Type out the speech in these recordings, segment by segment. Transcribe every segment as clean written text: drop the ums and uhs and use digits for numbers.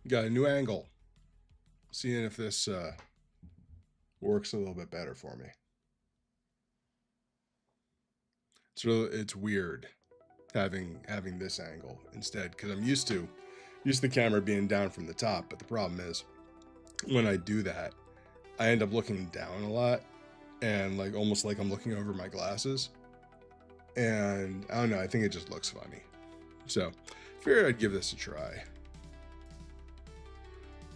Got a new angle. Seeing if this works a little bit better for me. It's weird having this angle instead, because I'm used to the camera being down from the top, but the problem is when I do that, I end up looking down a lot and like almost like I'm looking over my glasses, and I don't know, I think it just looks funny. So figured I'd give this a try.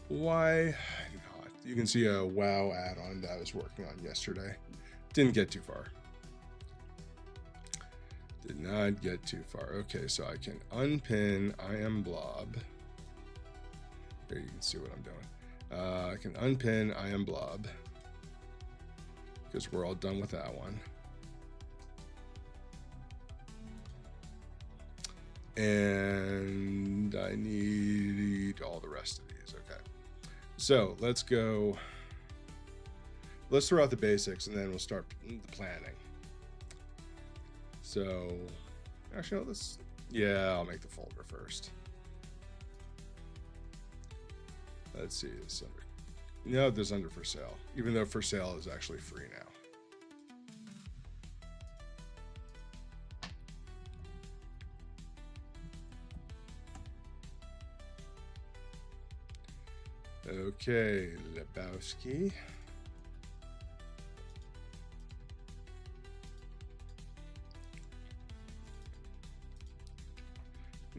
Why not? You can see a WoW add-on that I was working on yesterday. Didn't get too far. Did not get too far. Okay, so I can unpin I am blob. There you can see what I'm doing. I can unpin I am blob because we're all done with that one. And I need all the rest of these. Okay, so let's go. Let's throw out the basics and then we'll start the planning. So actually, no, yeah, I'll make the folder first. Let's see, it's under, no, there's under for sale, even though for sale is actually free now. Okay, Lebowski.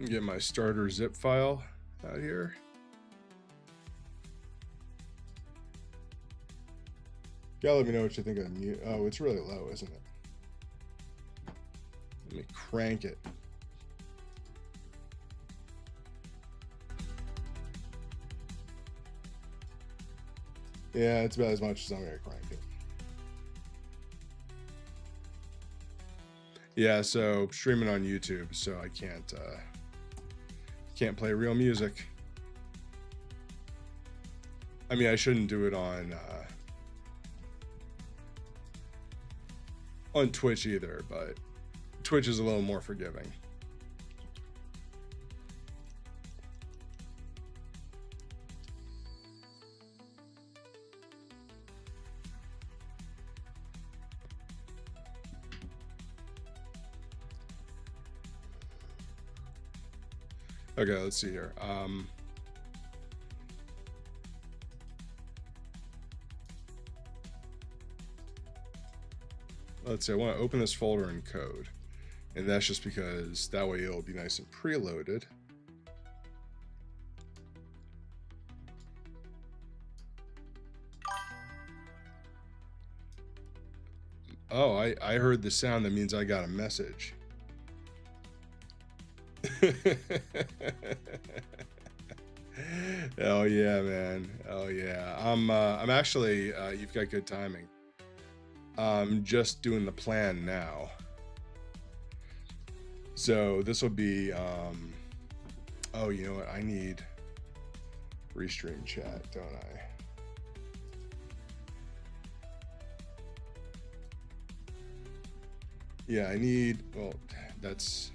Get my starter zip file out here. Yeah, let me know what you think of mute. Oh, it's really low, isn't it? Let me crank it. Yeah, it's about as much as I'm gonna crank it. Yeah, so streaming on YouTube, so I can't play real music. I mean, I shouldn't do it on Twitch either, but Twitch is a little more forgiving. Okay, let's see here. Let's say I want to open this folder in code, and that's just because that way it'll be nice and preloaded. Oh, I heard the sound. That means I got a message. Oh yeah, man. Oh yeah. I'm actually you've got good timing. I'm just doing the plan now. So this will be oh, you know what? I need restream chat, don't I? Yeah, I need, well, that's,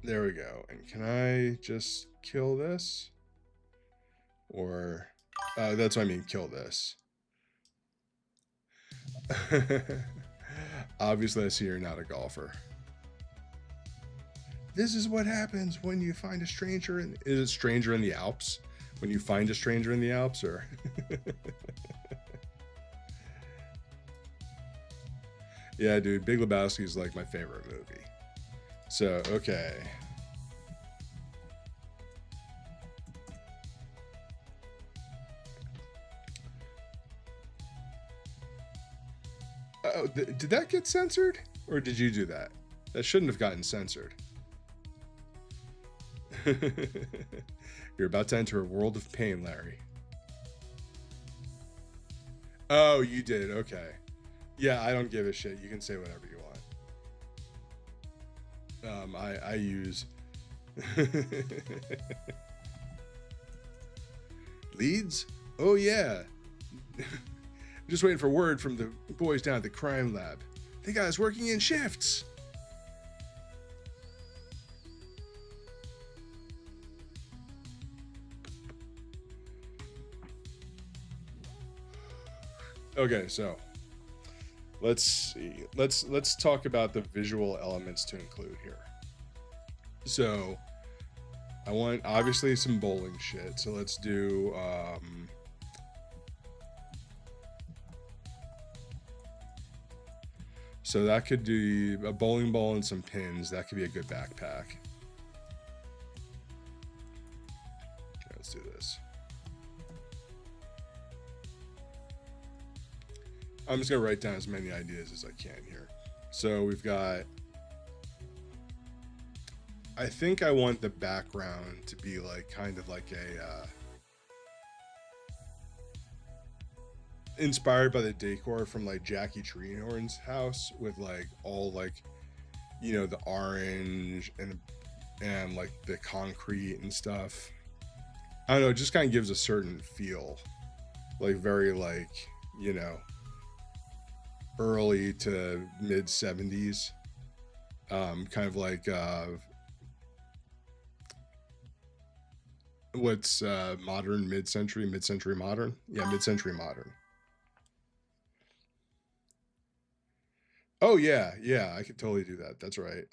there we go. And can I just kill this? Or, that's what I mean, kill this. Obviously, I see you're not a golfer. This is what happens when you find a stranger in, is it Stranger in the Alps? When you find a stranger in the Alps, or? Yeah, dude, Big Lebowski is like my favorite movie. So, okay. Oh, did that get censored? Or did you do that? That shouldn't have gotten censored. You're about to enter a world of pain, Larry. Oh, you did. Okay. Yeah, I don't give a shit. You can say whatever you want. I use leads. Oh yeah. Just waiting for word from the boys down at the crime lab. They got us working in shifts. Okay, so let's see. Let's talk about the visual elements to include here. So I want obviously some bowling shit. So let's do so that could do a bowling ball and some pins. That could be a good backpack. Okay, let's do this. I'm just gonna write down as many ideas as I can here. So we've got, I think I want the background to be like kind of like a inspired by the decor from like Jackie Treehorn's house, with like all like, you know, the orange and like the concrete and stuff. I don't know, it just kind of gives a certain feel, like very like, you know, early to mid 70s, kind of like what's modern, mid-century modern, yeah, mid-century modern. Oh yeah, yeah, I could totally do that. That's right.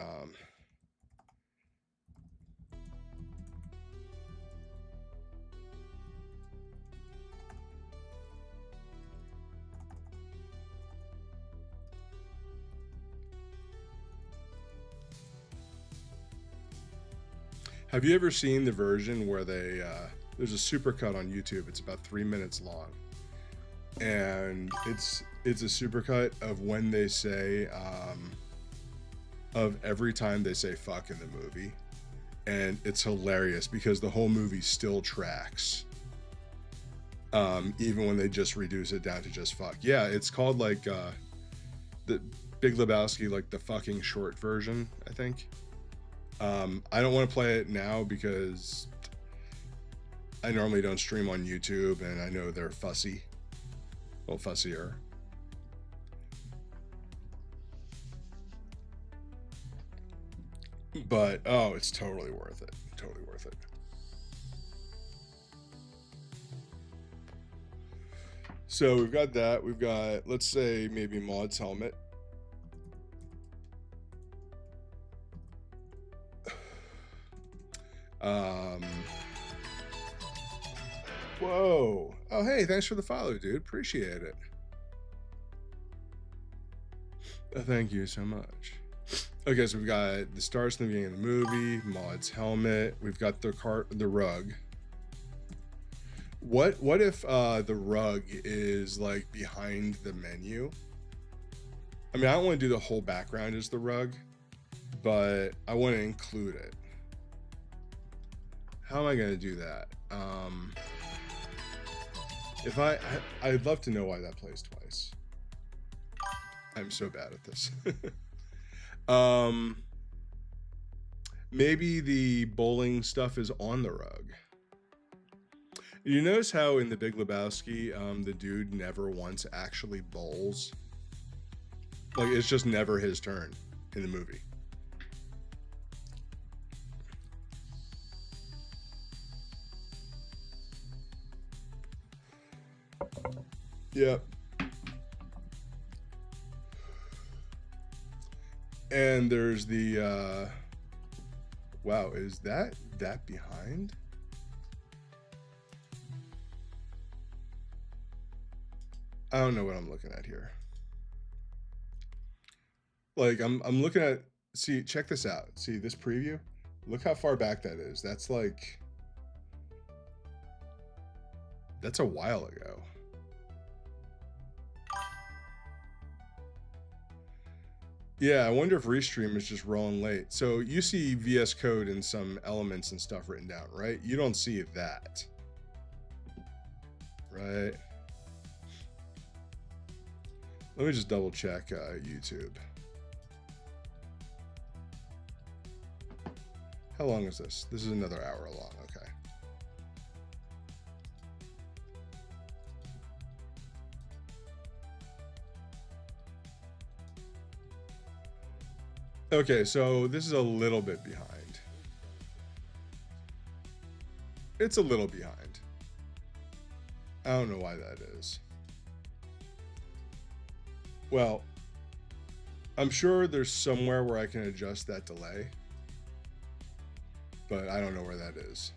Have you ever seen the version where they there's a supercut on YouTube? It's about 3 minutes long, and it's a supercut of when they say of every time they say fuck in the movie, and it's hilarious because the whole movie still tracks, even when they just reduce it down to just fuck. Yeah, it's called like the Big Lebowski, like the fucking short version, I think. I don't want to play it now because I normally don't stream on YouTube, and I know they're fussy, a little fussier. But oh, it's totally worth it. Totally worth it. So we've got that. We've got, let's say, maybe Maud's helmet. Whoa. Oh, hey, thanks for the follow, dude. Appreciate it. Thank you so much. Okay, so we've got the stars in the beginning of the movie, Maud's helmet. We've got the rug. What if the rug is like behind the menu? I mean, I don't want to do the whole background as the rug, but I want to include it. How am I going to do that? If I'd love to know why that plays twice. I'm so bad at this. Maybe the bowling stuff is on the rug. You notice how in the Big Lebowski, the dude never once actually bowls? Like, it's just never his turn in the movie. Yep. And there's the wow, is that behind? I don't know what I'm looking at here. Like I'm looking at, see, check this out. See this preview? Look how far back that is. That's like, that's a while ago. Yeah, I wonder if Restream is just rolling late. So you see VS Code in some elements and stuff written down, right? You don't see that. Right? Let me just double check YouTube. How long is this? This is another hour long, okay. Okay, so this is a little bit behind. It's a little behind. I don't know why that is. Well, I'm sure there's somewhere where I can adjust that delay, but I don't know where that is.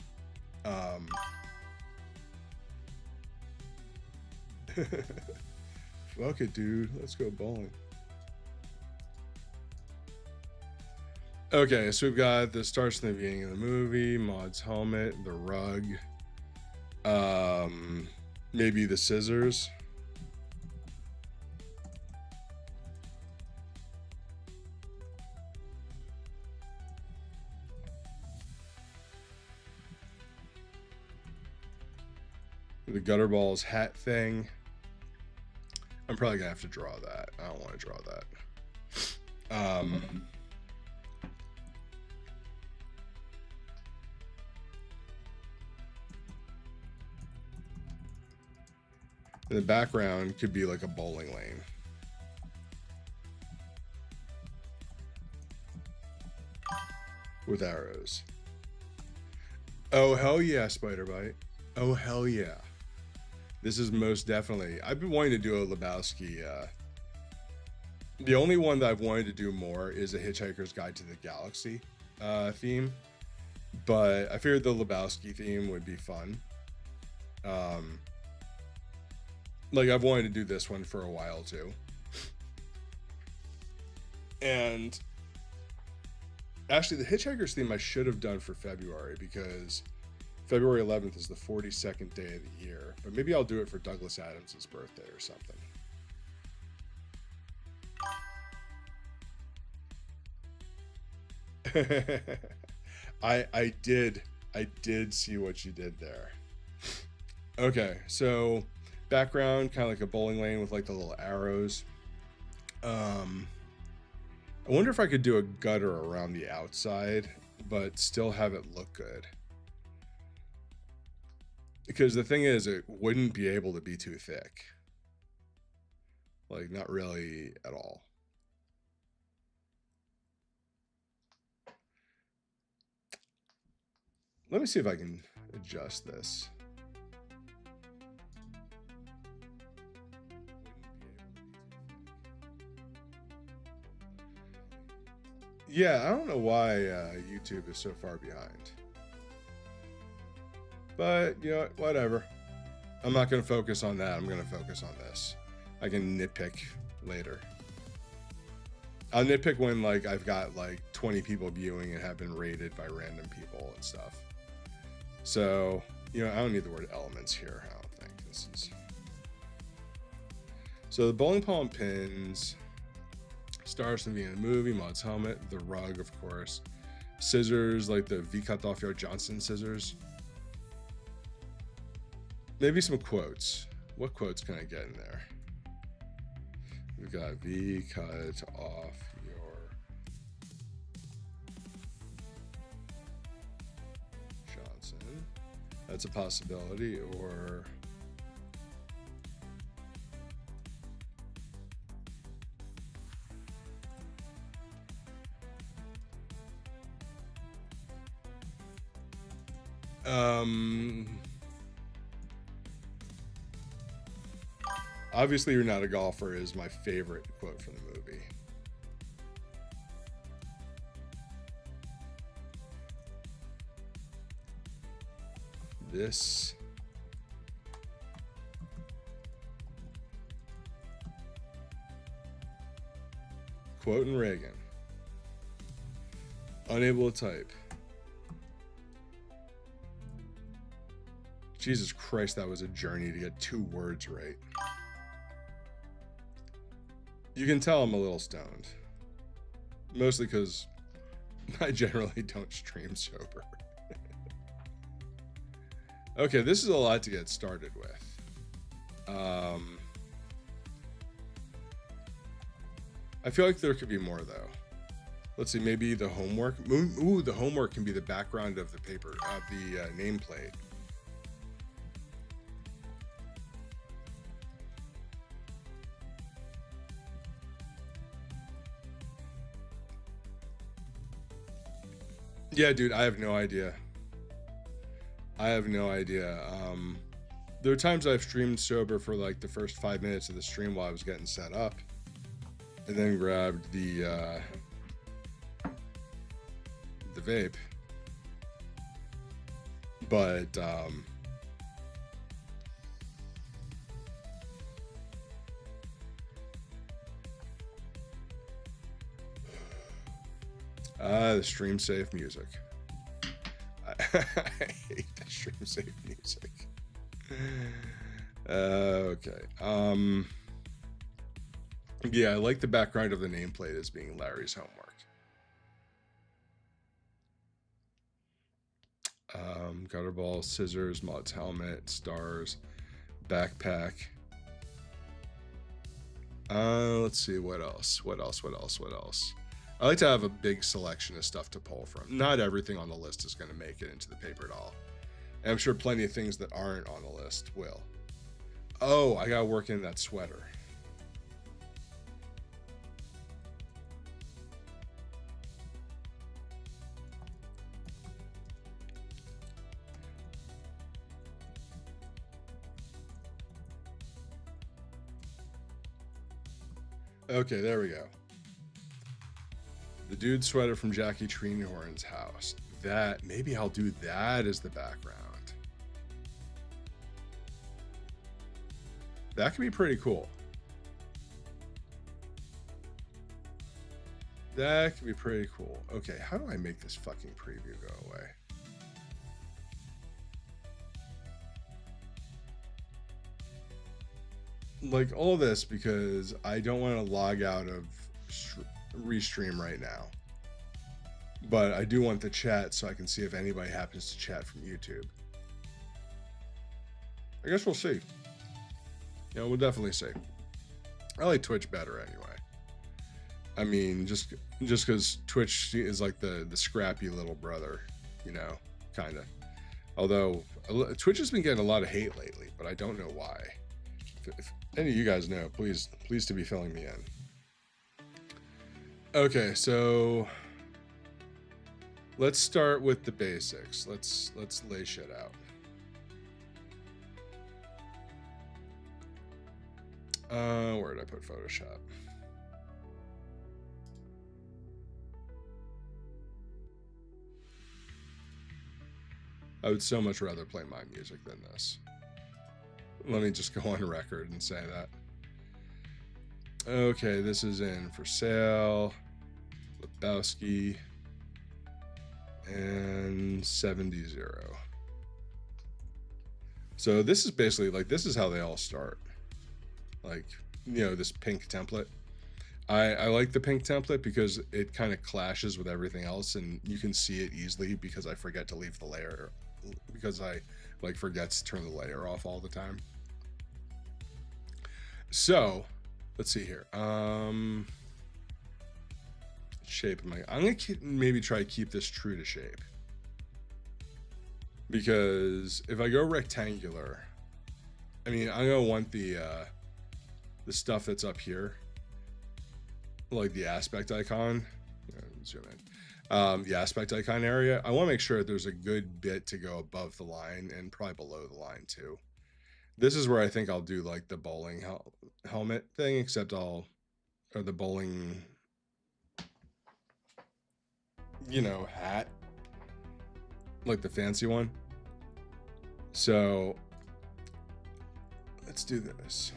Fuck it, dude. Let's go bowling. Okay, so we've got the starts in the beginning of the movie, Maud's helmet, the rug, maybe the scissors. The gutter balls hat thing. I'm probably gonna have to draw that. I don't want to draw that. In the background could be like a bowling lane. With arrows. Oh, hell yeah, Spider Bite. Oh, hell yeah. This is most definitely... I've been wanting to do a Lebowski... the only one that I've wanted to do more is a Hitchhiker's Guide to the Galaxy theme. But I figured the Lebowski theme would be fun. Like, I've wanted to do this one for a while, too. And... actually, the Hitchhiker's theme I should have done for February, because... February 11th is the 42nd day of the year, but maybe I'll do it for Douglas Adams' birthday or something. I did see what you did there. Okay, so background, kind of like a bowling lane with like the little arrows. I wonder if I could do a gutter around the outside, but still have it look good. Because the thing is, it wouldn't be able to be too thick. Like, not really at all. Let me see if I can adjust this. Yeah, I don't know why YouTube is so far behind. But, you know, whatever. I'm not going to focus on that. I'm going to focus on this. I can nitpick later. I'll nitpick when, like, I've got, like, 20 people viewing and have been rated by random people and stuff. So, you know, I don't need the word elements here, I don't think. This is... So, the bowling ball and pins. Stars from being in the movie. Maud's helmet. The rug, of course. Scissors, like the V. Cut Off Yard Johnson scissors. Maybe some quotes. What quotes can I get in there? We've got V cut off your Johnson. That's a possibility. Or obviously you're not a golfer is my favorite quote from the movie. This quote in Reagan. Unable to type. Jesus Christ, that was a journey to get 2 words right. You can tell I'm a little stoned. Mostly because I generally don't stream sober. Okay, this is a lot to get started with. I feel like there could be more, though. Let's see, maybe the homework. Ooh, the homework can be the background of the paper, of the nameplate. Yeah, dude, I have no idea. I have no idea. There are times I've streamed sober for like the first 5 minutes of the stream while I was getting set up. and then grabbed the vape. But the stream safe music. I hate the stream safe music. Okay. Yeah, I like the background of the nameplate as being Larry's homework. Gutter ball, scissors, Mott's helmet, stars, backpack. Let's see, what else? I like to have a big selection of stuff to pull from. Not everything on the list is going to make it into the paper doll. And I'm sure plenty of things that aren't on the list will. Oh, I gotta work in that sweater. Okay, there we go. The dude sweater from Jackie Treehorn's house. That, maybe I'll do that as the background. That could be pretty cool. That could be pretty cool. Okay, how do I make this fucking preview go away? Like all this because I don't want to log out of Restream right now. But I do want the chat so I can see if anybody happens to chat from YouTube. I guess we'll see. Yeah, we'll definitely see. I like Twitch better anyway. I mean, just because Twitch is like the scrappy little brother, you know, kind of. Although Twitch has been getting a lot of hate lately, but I don't know why. If any of you guys know, please to be filling me in. Okay, so let's start with the basics. Let's lay shit out. Where did I put Photoshop? I would so much rather play my music than this. Let me just go on record and say that. Okay, this is in for sale. Lebowski. And 70. So this is basically like, this is how they all start. Like, you know, this pink template. I like the pink template because it kind of clashes with everything else and you can see it easily because I forget to leave the layer, because I like forget to turn the layer off all the time. So let's see here. Shape. I'm gonna maybe try to keep this true to shape, because if I go rectangular, I mean, I'm gonna want the stuff that's up here, like the aspect icon. Zoom in. The aspect icon area. I want to make sure that there's a good bit to go above the line and probably below the line too. This is where I think I'll do like the bowling helmet thing, except or the bowling, you know, hat, like the fancy one. So let's do this.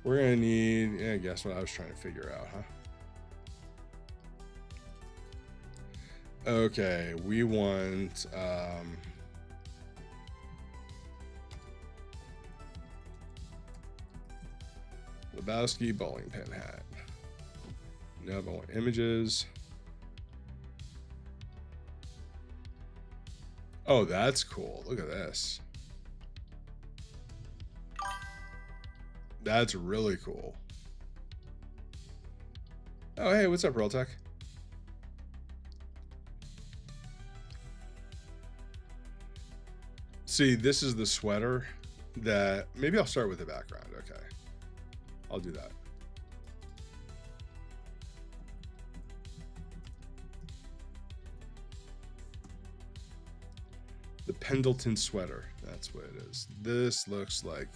We're gonna need, yeah, guess what I was trying to figure out, huh? Okay, we want Lebowski bowling pin hat. No, I want images. Oh, that's cool. Look at this. That's really cool. Oh, hey, what's up, Realtech? See, this is the sweater that maybe I'll start with the background. Okay, I'll do that. The Pendleton sweater. That's what it is. This looks like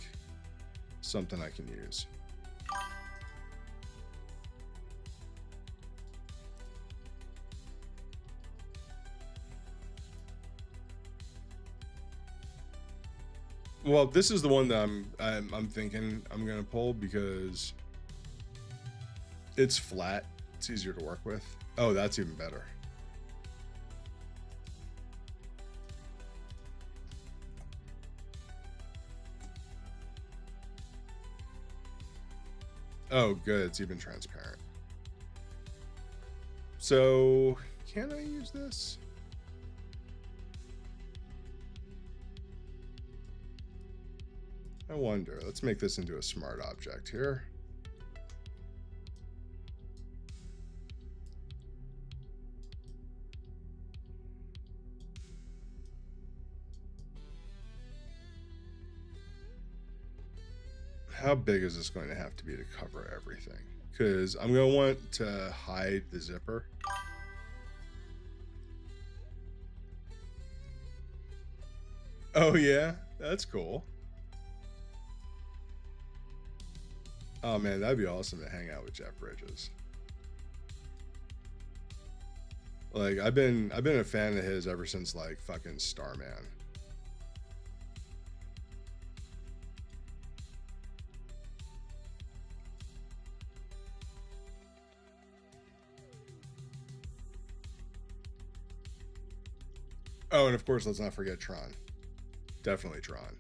something I can use. Well, this is the one that I'm thinking I'm gonna pull because it's flat. It's easier to work with. Oh, that's even better. Oh, good. It's even transparent. So, can I use this? I wonder. Let's make this into a smart object here. How big is this going to have to be to cover everything? Because I'm going to want to hide the zipper. Oh, yeah? That's cool. Oh, man, that'd be awesome to hang out with Jeff Bridges. Like, I've been a fan of his ever since, like, fucking Starman. Oh, and of course, let's not forget Tron. Definitely Tron.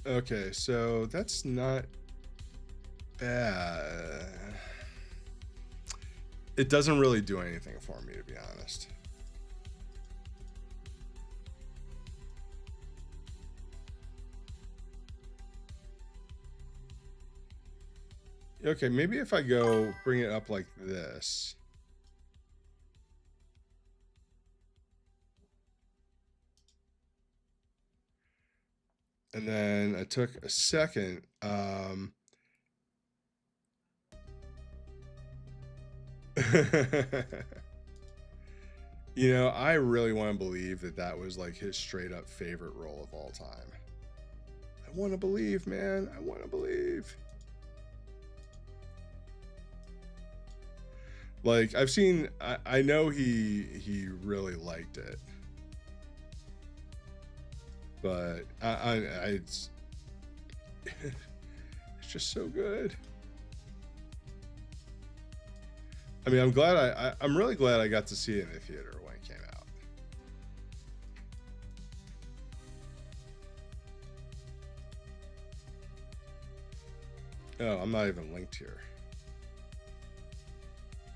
Okay, so that's not bad. It doesn't really do anything for me, to be honest. Okay, maybe if I go bring it up like this. And then I took a second. You know, I really want to believe that that was like his straight up favorite role of all time. I want to believe, man. I want to believe. Like, I've seen, I know he really liked it. But it's just so good. I mean, I'm really glad I got to see it in the theater when it came out. Oh, I'm not even linked here.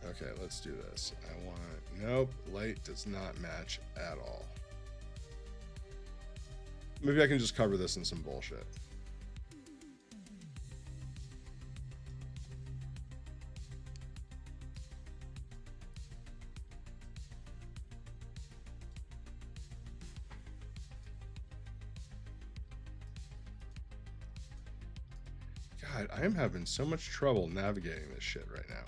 Okay, let's do this. I want, nope, light does not match at all. Maybe I can just cover this in some bullshit. God, I am having so much trouble navigating this shit right now.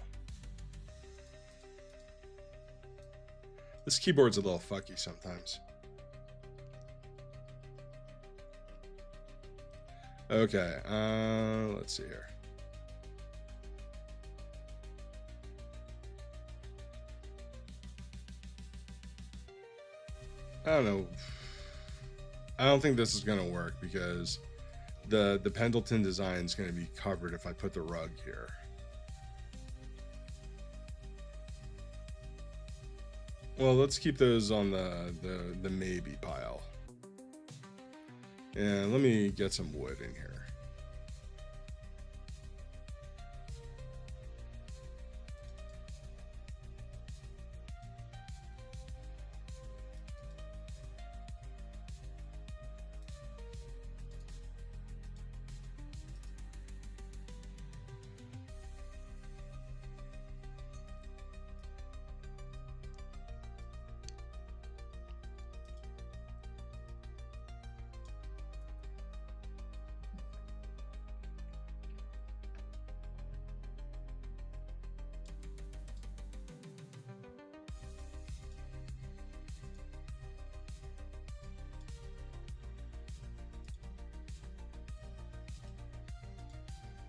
This keyboard's a little fucky sometimes. Okay, let's see here. I don't know. I don't think this is gonna work because the Pendleton design is gonna be covered if I put the rug here. Well, let's keep those on the maybe pile. And let me get some wood in here.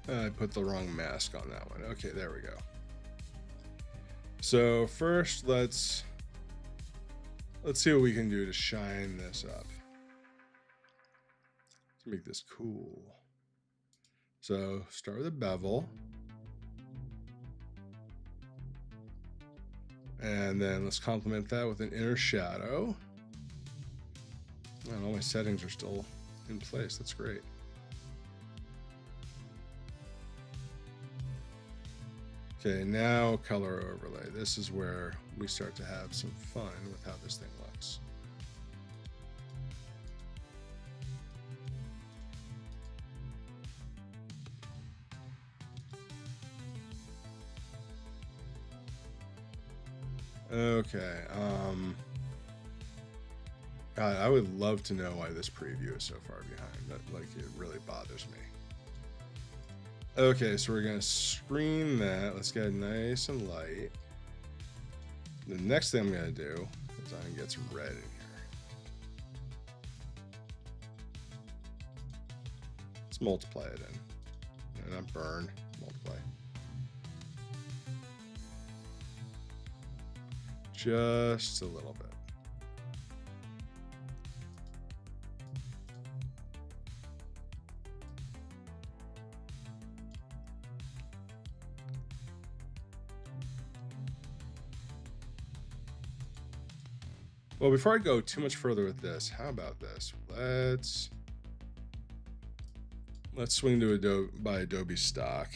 I put the wrong mask on that one. Okay, there we go. So first, let's see what we can do to shine this up. Let's make this cool. So start with a bevel. And then let's complement that with an inner shadow. And all my settings are still in place. That's great. Okay, now color overlay. This is where we start to have some fun with how this thing looks. Okay, God, I would love to know why this preview is so far behind. That, like, it really bothers me. Okay, so we're gonna screen that. Let's get it nice and light. The next thing I'm gonna do is I'm gonna get some red in here. Let's multiply it in. And not burn, multiply. Just a little bit. Well, before I go too much further with this, how about this? Let's swing to Adobe stock.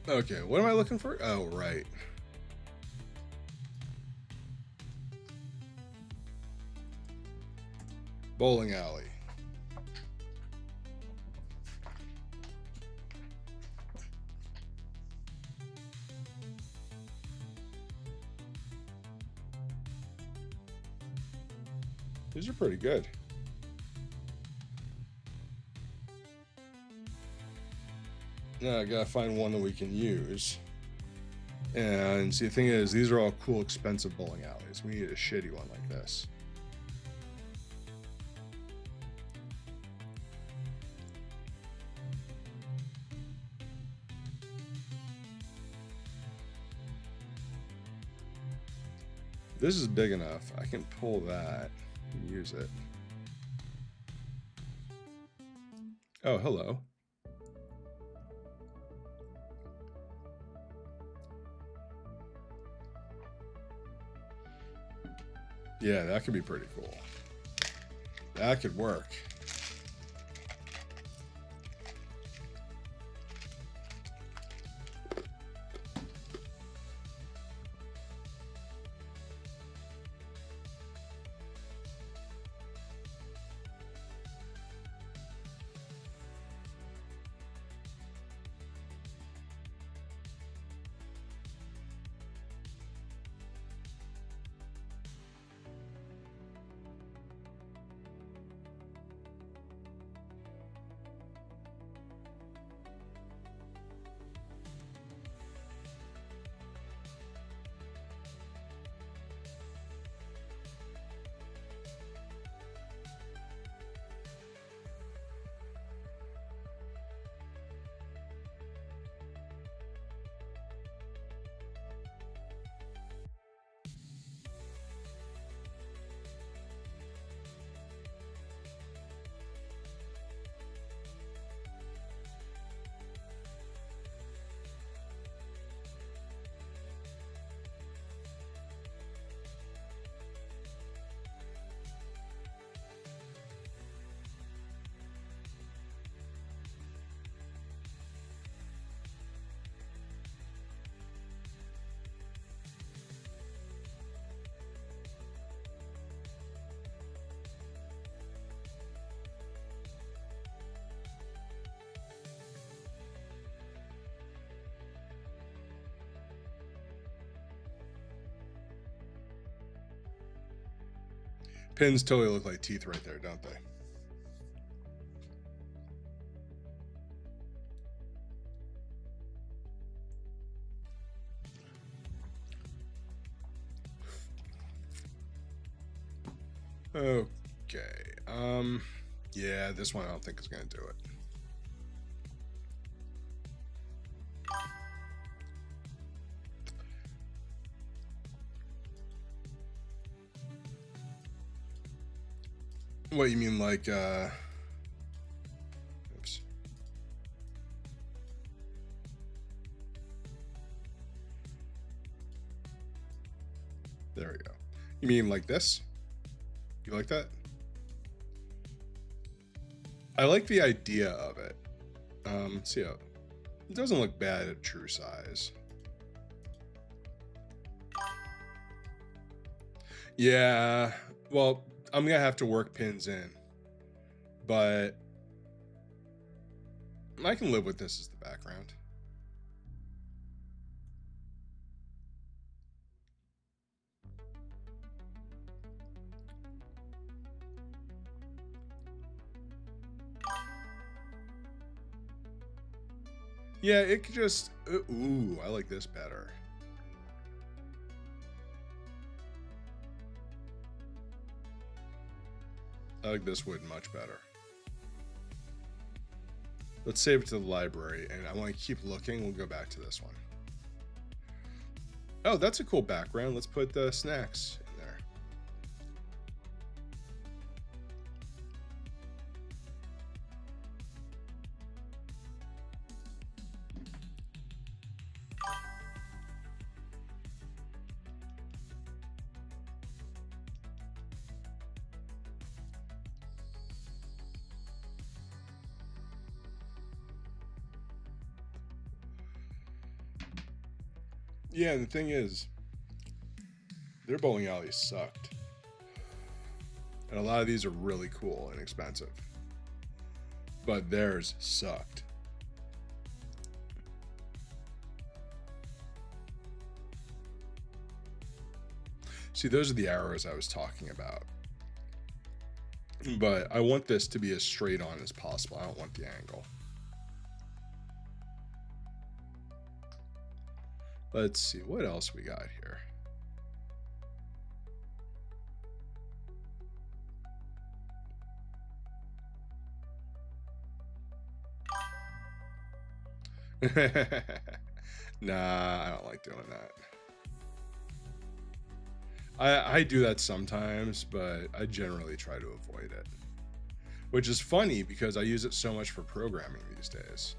Okay, what am I looking for? Oh, right. Bowling alley. These are pretty good. Now I gotta find one that we can use. And see, the thing is, these are all cool, expensive bowling alleys. We need a shitty one like this. This is big enough. I can pull that and use it. Oh, hello. Yeah, that could be pretty cool. That could work. Pins totally look like teeth right there, don't they? Okay. Yeah, this one I don't think is gonna do it. What you mean, like, oops. There we go. You mean like this? You like that? I like the idea of it. See how it doesn't look bad at true size. Yeah, well, I'm gonna have to work pins in, but I can live with this as the background. Yeah, it could just, ooh, I like this better. I like this wood much better. Let's save it to the library, and I want to keep looking. We'll go back to this one. Oh, that's a cool background. Let's put the snacks in there. Yeah, the thing is, their bowling alleys sucked. And a lot of these are really cool and expensive. But theirs sucked. See, those are the arrows I was talking about. But I want this to be as straight on as possible. I don't want the angle. Let's see, what else we got here? Nah, I don't like doing that. I do that sometimes, but I generally try to avoid it. Which is funny because I use it so much for programming these days.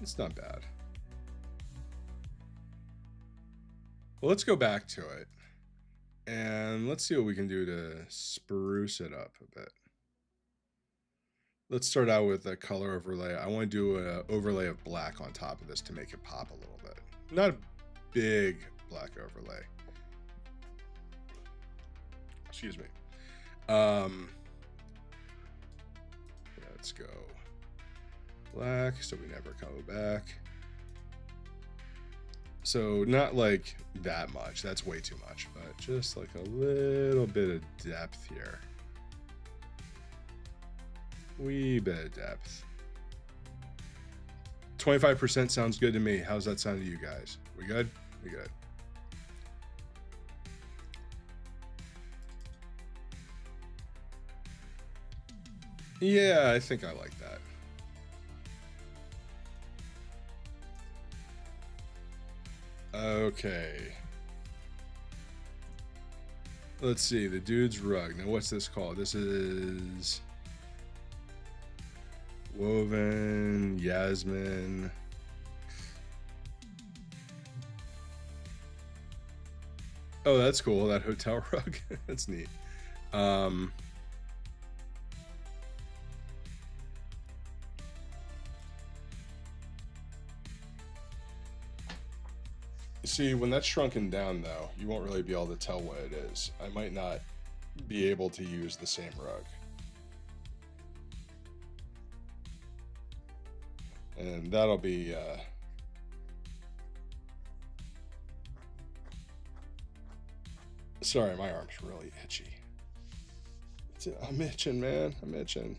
It's not bad. Well, let's go back to it. And let's see what we can do to spruce it up a bit. Let's start out with a color overlay. I want to do an overlay of black on top of this to make it pop a little bit. Not a big black overlay. Excuse me. Let's go black so we never come back. So not like that much. That's way too much, but just like a little bit of depth here. Wee bit of depth. 25% sounds good to me. How's that sound to you guys? We good? We good. Yeah, I think I like that. Okay. Let's see, the dude's rug. Now what's this called? This is woven, Yasmin. Oh, that's cool. That hotel rug. That's neat. See, when that's shrunken down, though, you won't really be able to tell what it is. I might not be able to use the same rug. And that'll be... Sorry, my arm's really itchy. I'm itching, man. I'm itching.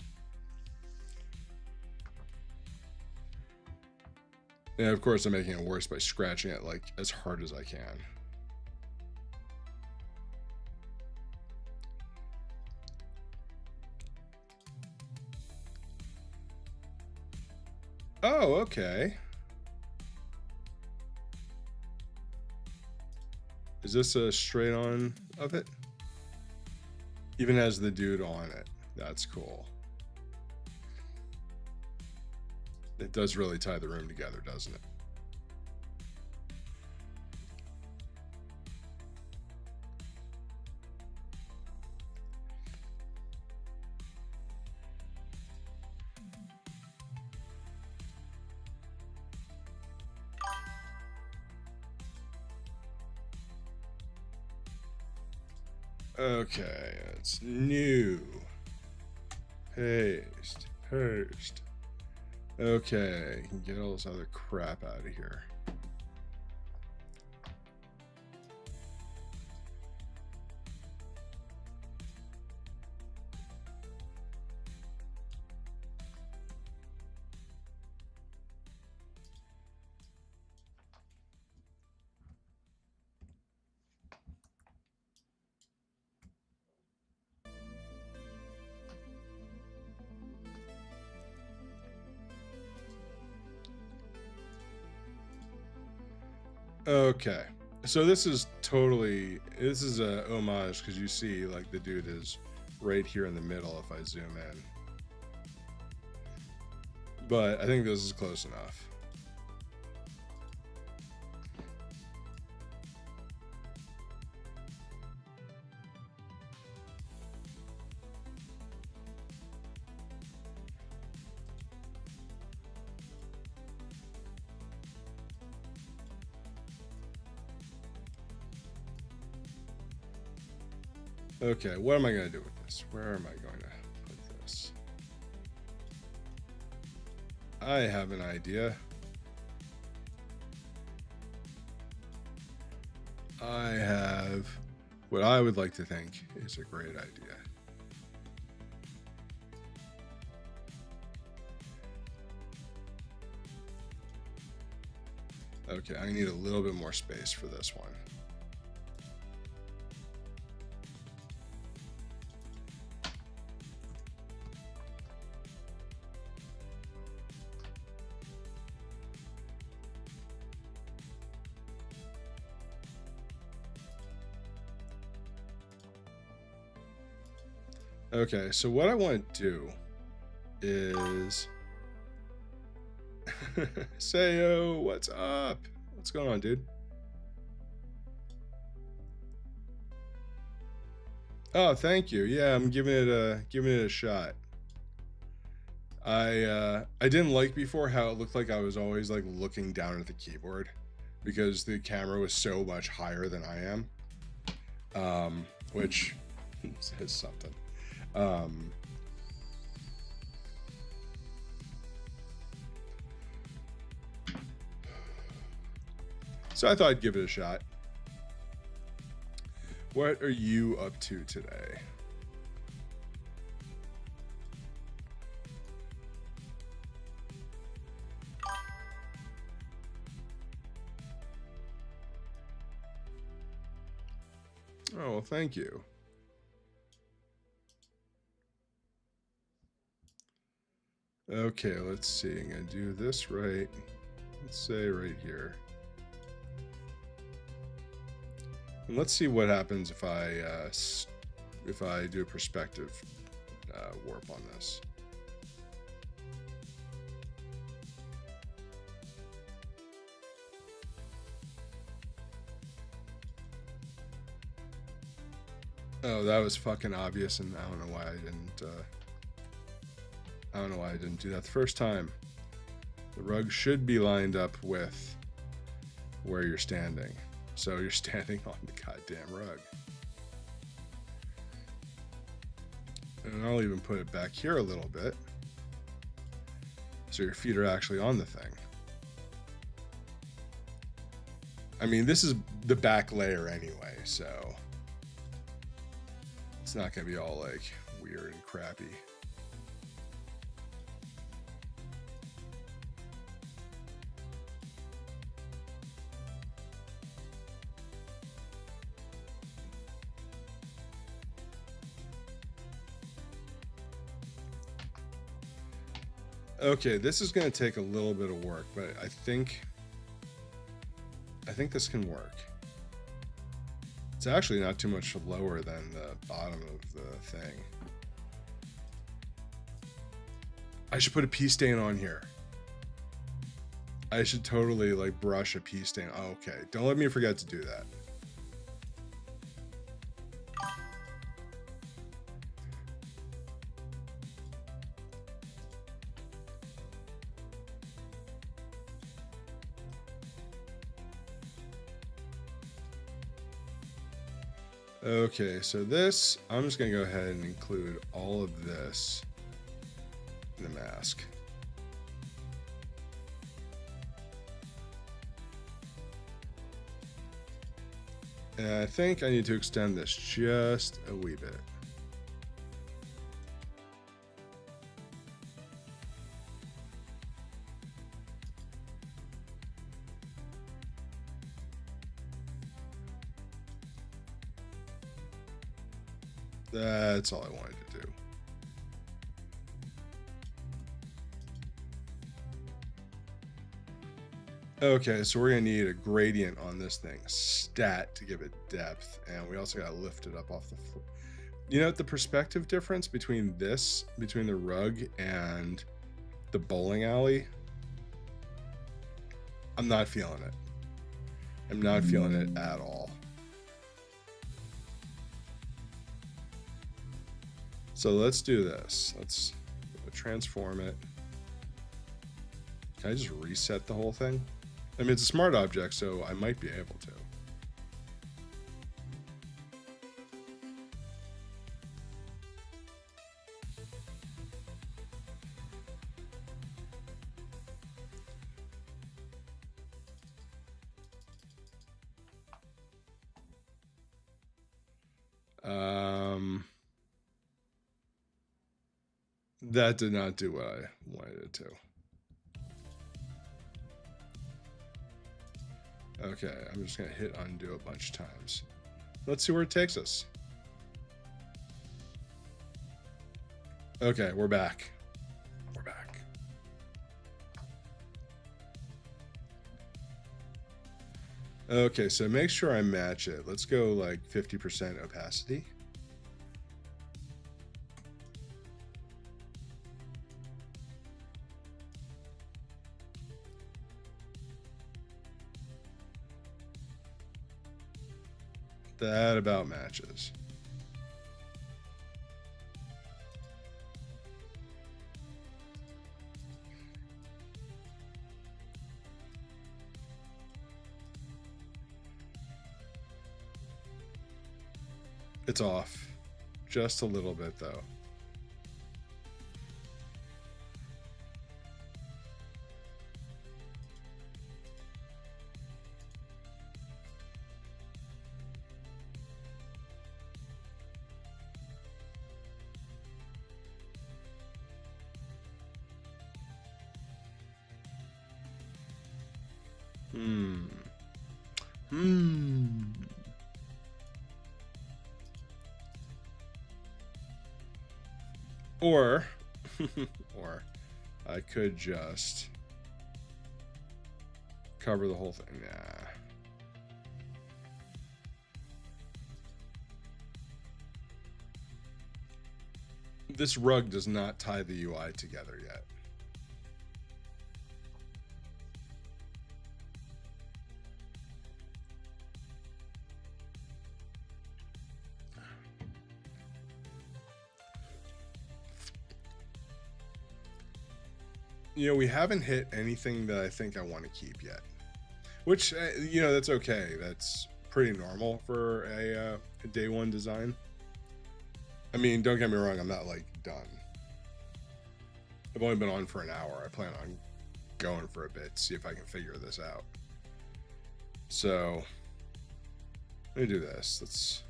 And of course, I'm making it worse by scratching it like as hard as I can. Oh, okay. Is this a straight on of it? Even has the dude on it. That's cool. It does really tie the room together, doesn't it? Okay, it's new. Paste, paste. Okay, can get all this other crap out of here. Okay, so this is a homage because you see like the dude is right here in the middle if I zoom in, but I think this is close enough. Okay, what am I going to do with this? Where am I going to put this? I have an idea. I have what I would like to think is a great idea. Okay, I need a little bit more space for this one. Okay, so what I want to do is Sayo, what's up? What's going on, dude? Oh, thank you. Yeah, I'm giving it a shot. I didn't like before how it looked like I was always like looking down at the keyboard because the camera was so much higher than I am. Which says something. So I thought I'd give it a shot. What are you up to today? Oh, well, thank you. Okay, let's see. I'm gonna do this right. Let's say right here. And let's see what happens if I do a perspective warp on this. Oh, that was fucking obvious, and I don't know why I didn't. I don't know why I didn't do that the first time. The rug should be lined up with where you're standing. So you're standing on the goddamn rug. And I'll even put it back here a little bit. So your feet are actually on the thing. I mean, this is the back layer anyway, so it's not gonna be all like weird and crappy. Okay, this is going to take a little bit of work, but I think this can work. It's actually not too much lower than the bottom of the thing. I should put a pea stain on here. I should totally like brush a pea stain. Oh, okay, don't let me forget to do that. Okay, so this, I'm just gonna go ahead and include all of this in the mask. And I think I need to extend this just a wee bit. That's all I wanted to do. Okay, so we're gonna need a gradient on this thing, stat, to give it depth, and we also gotta lift it up off the floor. You know, the perspective difference between this, between the rug and the bowling alley, I'm not feeling it. I'm not feeling it at all. So let's do this. Let's transform it. Can I just reset the whole thing? I mean, it's a smart object, so I might be able to. That did not do what I wanted it to. Okay, I'm just gonna hit undo a bunch of times. Let's see where it takes us. Okay, we're back. We're back. Okay, so make sure I match it. Let's go like 50% opacity. That about matches. It's off. Just a little bit though. Or, or I could just cover the whole thing. Nah. This rug does not tie the UI together yet. You know, we haven't hit anything that I think I want to keep yet, which, you know, that's okay. That's pretty normal for a day one design. I mean, don't get me wrong, I'm not like done. I've only been on for an hour. I plan on going for a bit, see if I can figure this out. So let me do this. Let's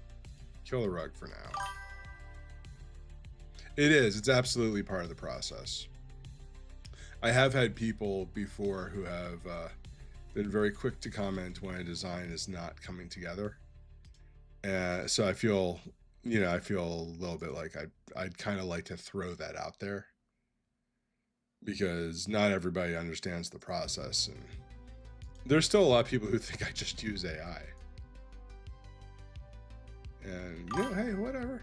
kill the rug for now. It is. It's absolutely part of the process. I have had people before who have been very quick to comment when a design is not coming together. So I feel, you know, I feel a little bit like I'd kind of like to throw that out there. because not everybody understands the process, and there's still a lot of people who think I just use AI. And you know, hey, whatever.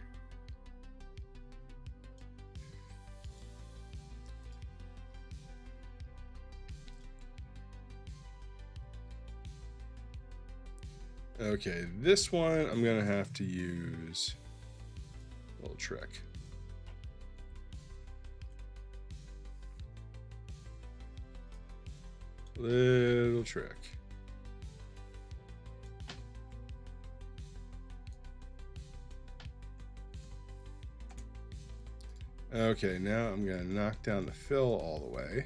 Okay, this one I'm gonna have to use a little trick. Little trick. Okay, now I'm gonna knock down the fill all the way.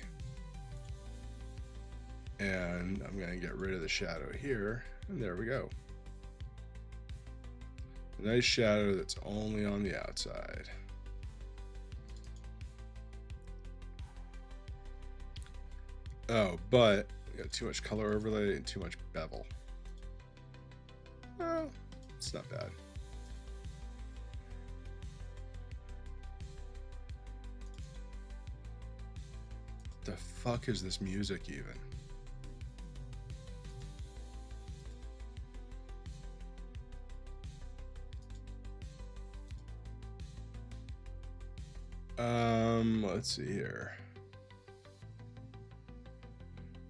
And I'm gonna get rid of the shadow here, and there we go. A nice shadow that's only on the outside. Oh, but we got too much color overlay and too much bevel. Well, it's not bad. The fuck is this music even? Let's see here.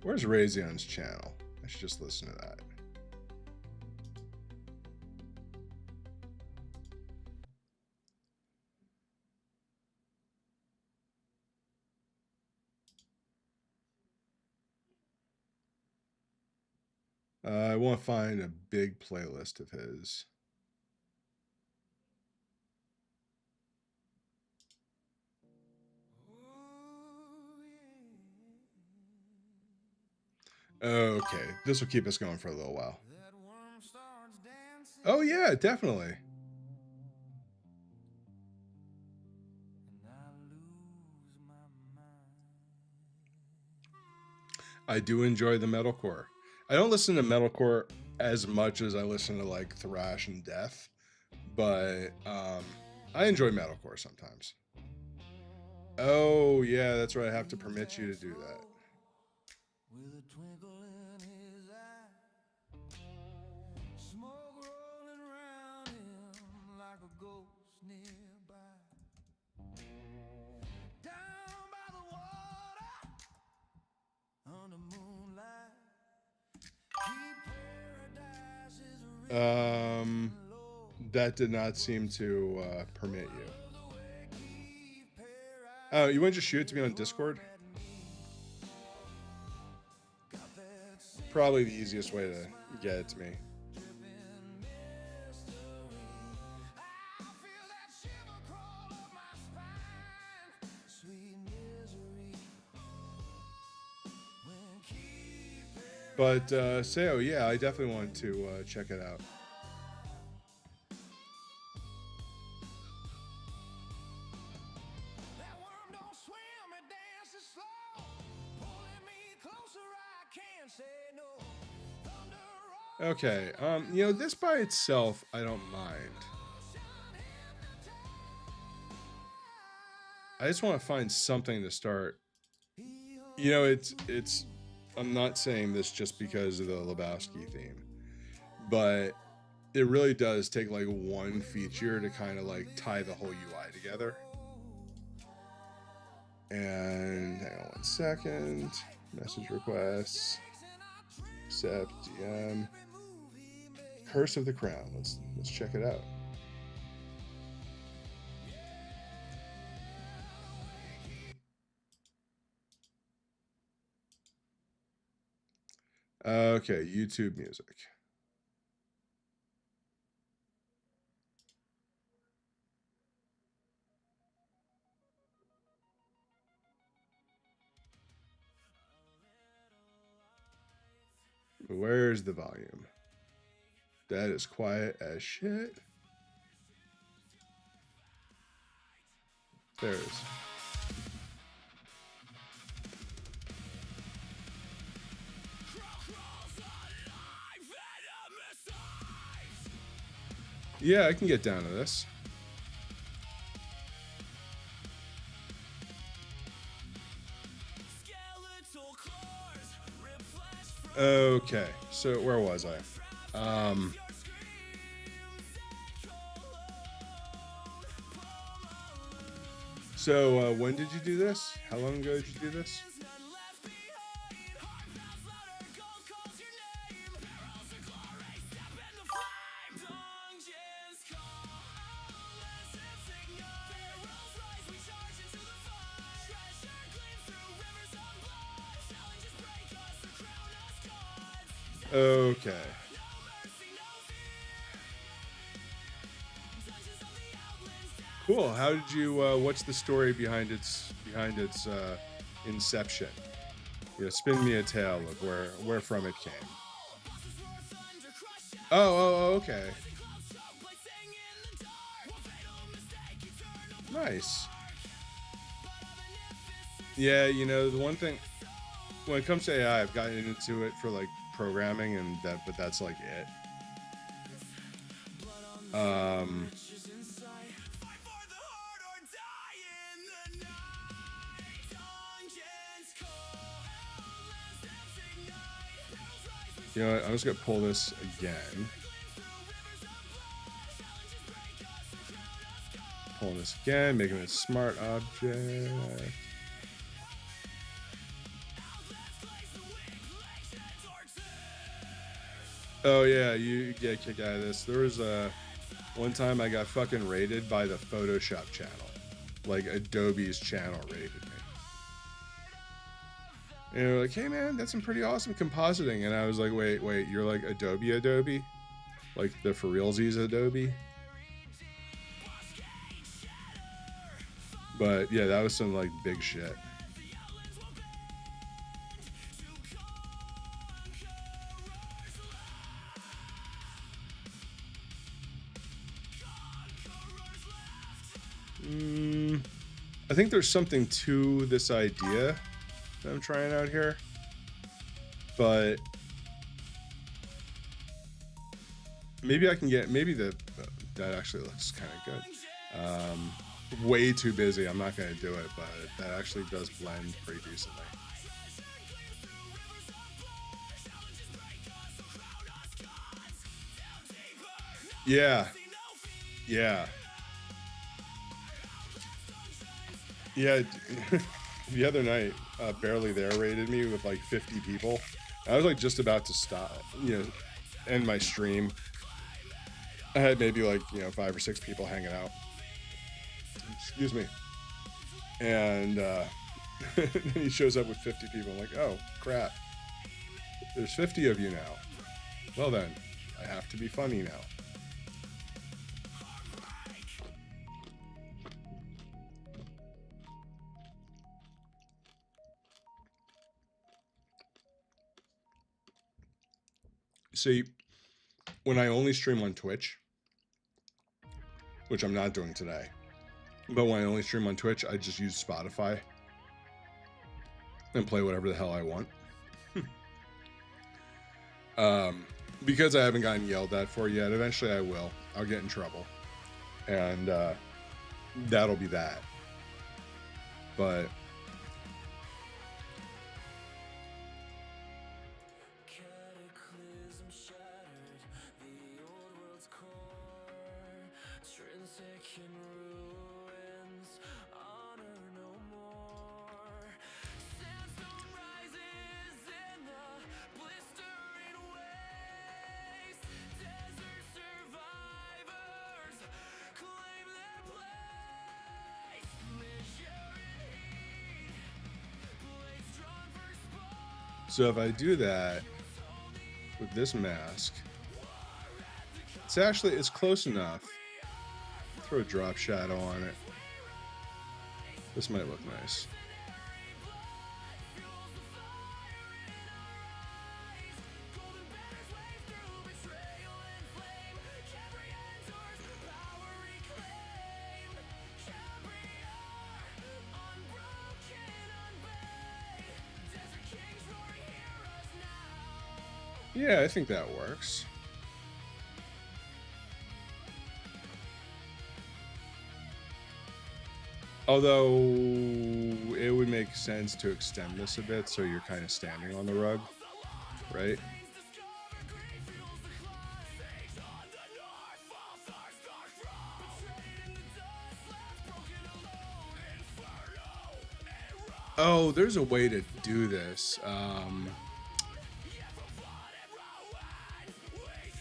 Where's Rayzion's channel? I should just listen to that. I want to find a big playlist of his. Okay, this will keep us going for a little while. Oh yeah, definitely. I do enjoy the metalcore. I don't listen to metalcore as much as I listen to like thrash and death, but I enjoy metalcore sometimes. Oh yeah, that's right. I have to permit you to do that. That did not seem to permit you. Oh, you want to just shoot it to me on Discord? Probably the easiest way to get it to me. But Sayo, yeah, I definitely want to check it out. Okay, you know, this by itself, I don't mind. I just want to find something to start. You know, it's. I'm not saying this just because of the Lebowski theme, but it really does take like one feature to kind of like tie the whole UI together. And hang on one second. Message requests. Accept DM. Curse of the Crown. Let's check it out. Okay, YouTube music. Where's the volume? That is quiet as shit. There it is. Yeah, I can get down to this. Okay, so where was I? So when did you do this? How long ago did you do this? Okay. Cool. How did you? What's the story behind its inception? You know, spin me a tale of where from it came. Oh, okay. Nice. Yeah, you know, the one thing when it comes to AI, I've gotten into it for like programming and that, but that's like it. Um, you know what? I'm just gonna pull this again. Pulling this again, making it a smart object. Oh yeah, you get a kick out of this. There was one time I got fucking raided by the Photoshop channel. Like Adobe's channel raided me. And they're like, hey man, that's some pretty awesome compositing. And I was like, wait, you're like Adobe? Like the for realsies Adobe? But yeah, that was some like big shit. I think there's something to this idea that I'm trying out here, but maybe I can get that actually looks kind of good. Way too busy. I'm not going to do it, but that actually does blend pretty decently. Yeah. The other night, Barely There raided me with like 50 people. I was like just about to stop, end my stream. I had maybe like 5 or 6 people hanging out. Excuse me. And then he shows up with 50 people. I'm like, oh crap, there's 50 of you now. Well then, I have to be funny now. See, when I only stream on Twitch, which I'm not doing today, but when I only stream on Twitch, I just use Spotify and play whatever the hell I want. Because I haven't gotten yelled at for yet, eventually I will. I'll get in trouble. And that'll be that. But so if I do that with this mask, it's close enough. Throw a drop shadow on it. This might look nice. Yeah, I think that works. Although it would make sense to extend this a bit so you're kind of standing on the rug. right? Oh, there's a way to do this.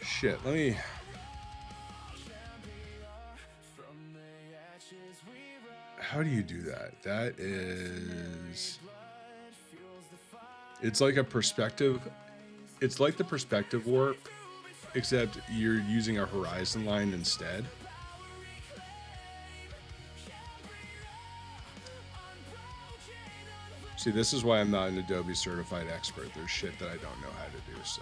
Shit, let me... How do you do that? That is... It's like a perspective. It's like the perspective warp, except you're using a horizon line instead. See, this is why I'm not an Adobe certified expert. There's shit that I don't know how to do, so.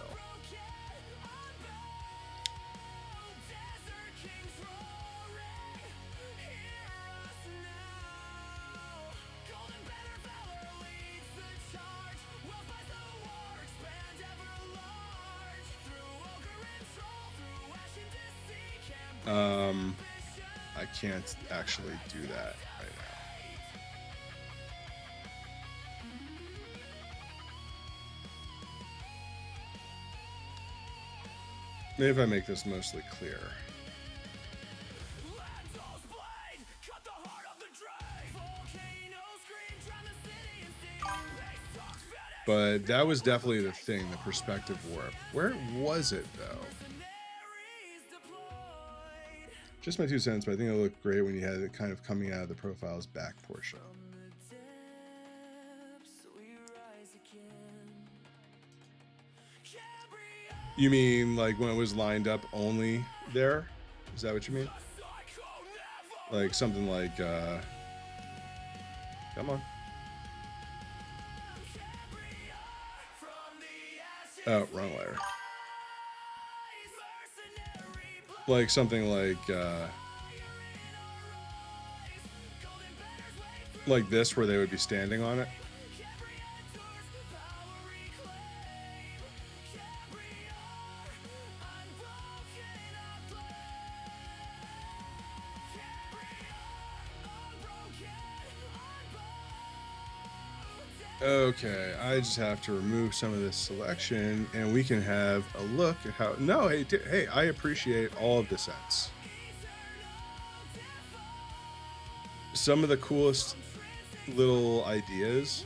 I can't actually do that right now. Maybe if I make this mostly clear. But that was definitely the thing, the perspective warp. Where was it, though? Just my 2 cents, but I think it'll look great when you had it kind of coming out of the profile's back portion. You mean like when it was lined up only there? Is that what you mean? Like something like, come on. Oh, wrong layer. Like something like this, where they would be standing on it. Okay, I just have to remove some of this selection, and we can have a look at how... No, hey, I appreciate all of the sets. Some of the coolest little ideas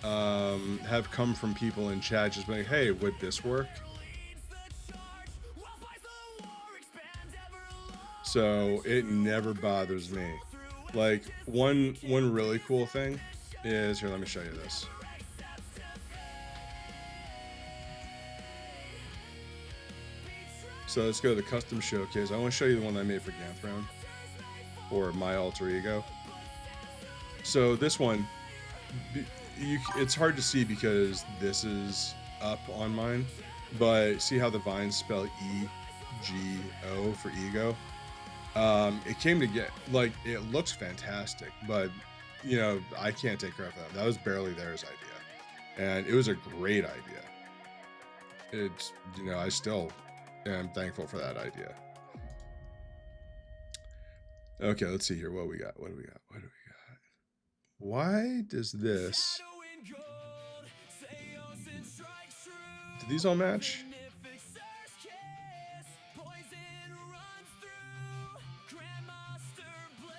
have come from people in chat just being, hey, would this work? So it never bothers me. Like, one really cool thing is, here, let me show you this. So let's go to the custom showcase. I want to show you the one I made for Ganthrone, or my alter ego. So this one, it's hard to see because this is up on mine, but see how the vines spell E-G-O for ego? It came to get, like, it looks fantastic, but you know, I can't take credit for that. That was barely theirs idea. And it was a great idea. It's, you know, I still am thankful for that idea. Okay, let's see here. What we got? What do we got? What do we got? Why does this... Do these all match?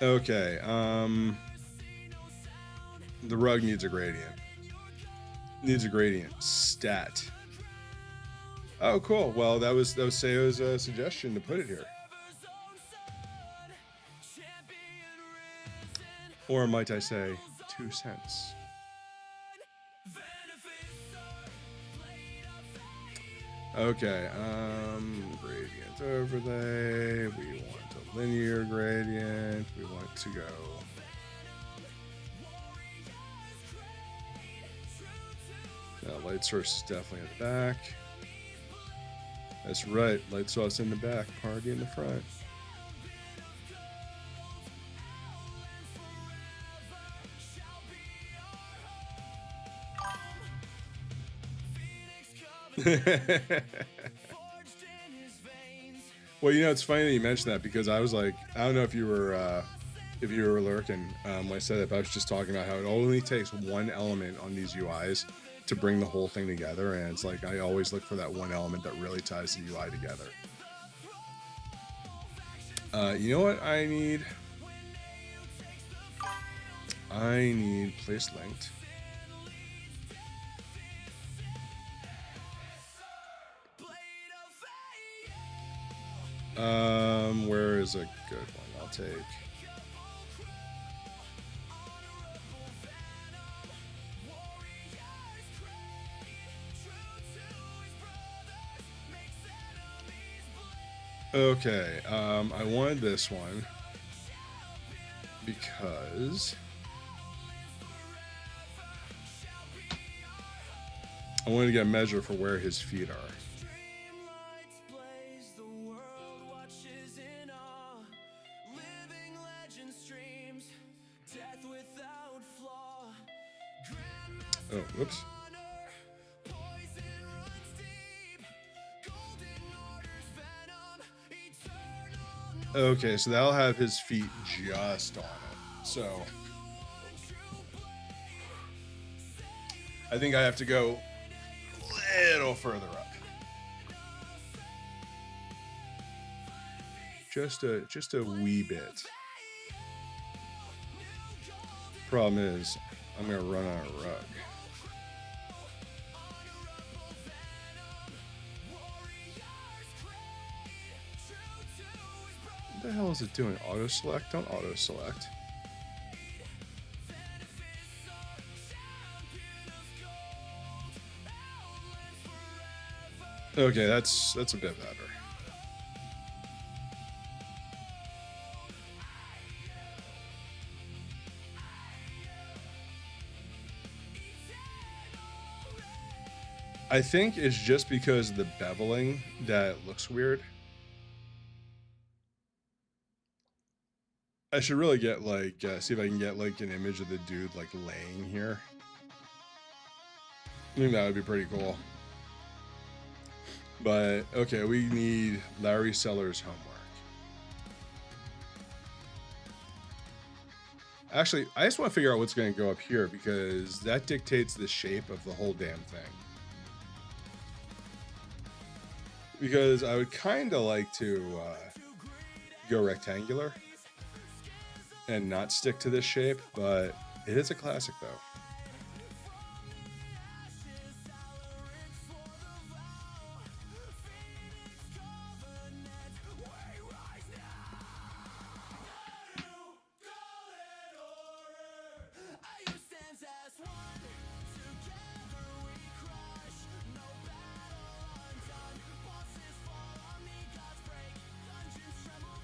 Okay, the rug needs a gradient. Needs a gradient. Stat. Oh, cool. Well, that was Seo's suggestion to put it here. Or might I say, 2 cents. Okay, gradient overlay. We want a linear gradient. We want to go... light source is definitely at the back. That's right, light source in the back, party in the front. Well, you know, it's funny that you mentioned that, because I was like, I don't know if you were lurking when I said that, but I was just talking about how it only takes one element on these UIs to bring the whole thing together, and it's like I always look for that one element that really ties the UI together. You know what I need? I need place linked. Where is a good one? I'll take. Okay, I wanted this one because I wanted to get a measure for where his feet are. Oh, whoops. Okay, so that'll have his feet just on it. So I think I have to go a little further up. Just a wee bit. Problem is, I'm gonna run on a rug. What the hell is it doing? Auto select? Don't auto select. Okay, that's a bit better. I think it's just because of the beveling that it looks weird. I should really get like, see if I can get like an image of the dude like laying here. I think that would be pretty cool. But okay, we need Larry Sellers' homework. Actually, I just want to figure out what's going to go up here because that dictates the shape of the whole damn thing. Because I would kind of like to go rectangular and not stick to this shape, but it is a classic though.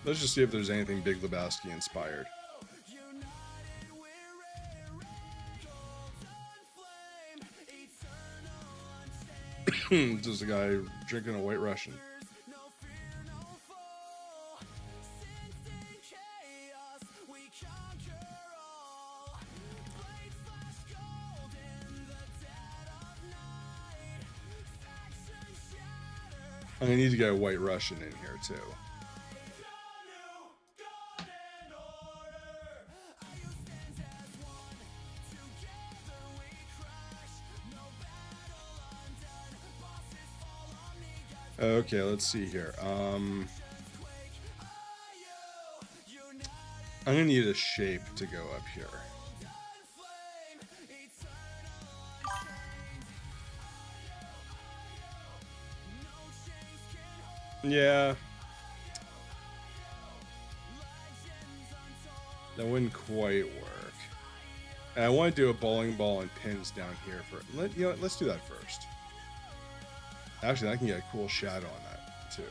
Let's just see if there's anything Big Lebowski inspired. Just a guy drinking a White Russian. I'm gonna need to get a White Russian in here too. Okay, let's see here. I'm gonna need a shape to go up here. Yeah. That wouldn't quite work. And I want to do a bowling ball and pins down here for, you know what, let's do that first. Actually, I can get a cool shadow on that too.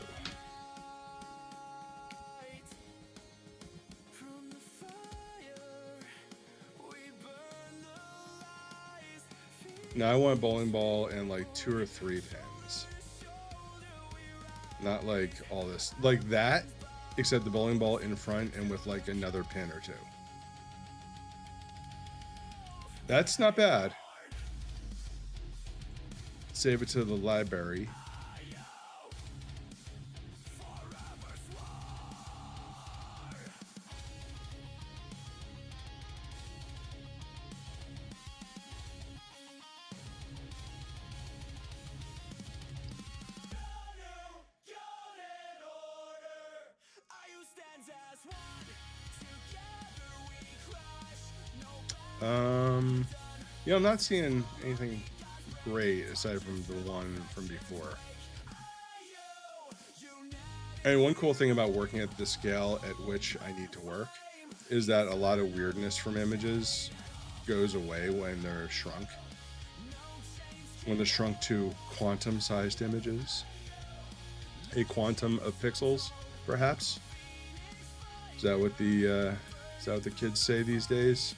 Now I want a bowling ball and like 2 or 3 pins. Not like all this, like that, except the bowling ball in front and with like another pin or 2. That's not bad. Save it to the library. Yeah, I'm not seeing anything great aside from the one from before. And one cool thing about working at the scale at which I need to work is that a lot of weirdness from images goes away when they're shrunk. When they're shrunk to quantum-sized images. A quantum of pixels, perhaps? Is that what the kids say these days?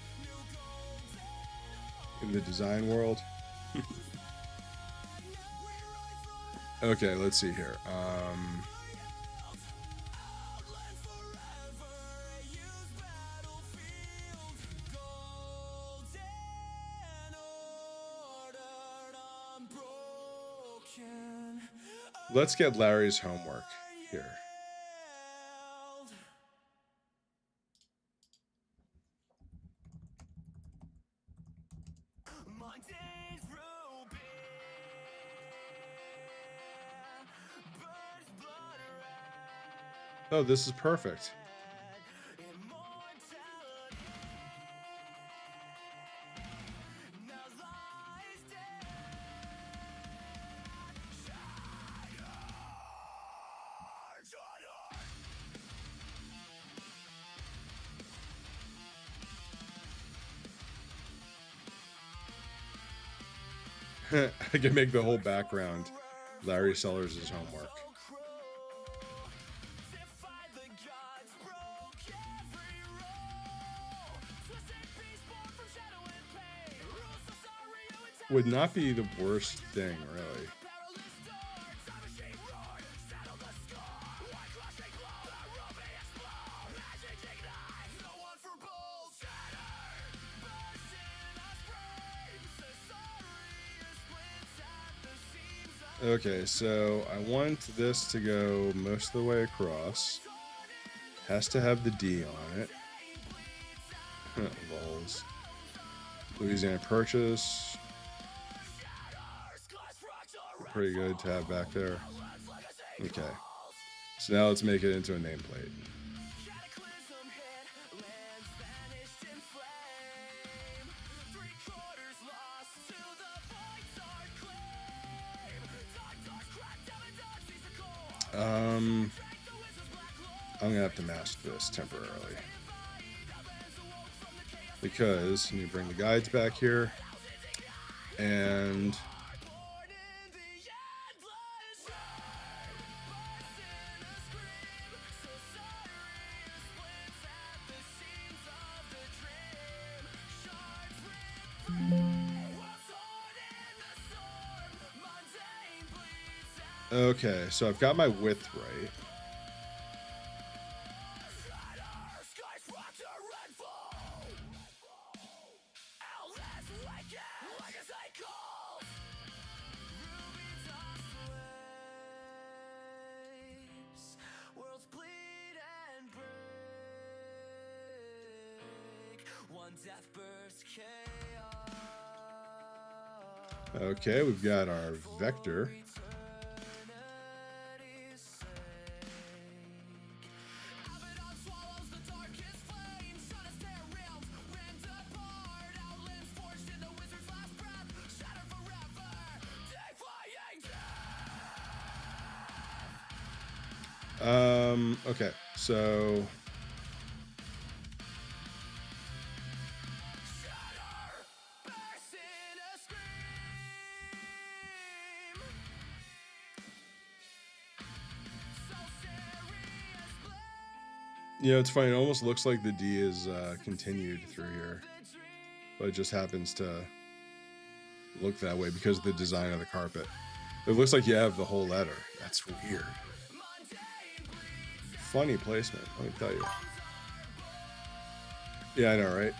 In the design world? Okay, let's see here. Let's get Larry's homework here. Oh, this is perfect. I can make the whole background Larry Sellers' homework. Would not be the worst thing, really. Okay, so I want this to go most of the way across. Has to have the D on it. Vols. Louisiana Purchase. Pretty good to have back there. Okay. So now let's make it into a nameplate. I'm gonna have to mask this temporarily because you bring the guides back here and okay, so I've got my width right. Okay, we've got our vector. Okay, so you know, it's funny. It almost looks like the D is continued through here, but it just happens to look that way because of the design of the carpet. It looks like you have the whole letter. That's weird. Funny placement, let me tell you. Yeah, I know, right?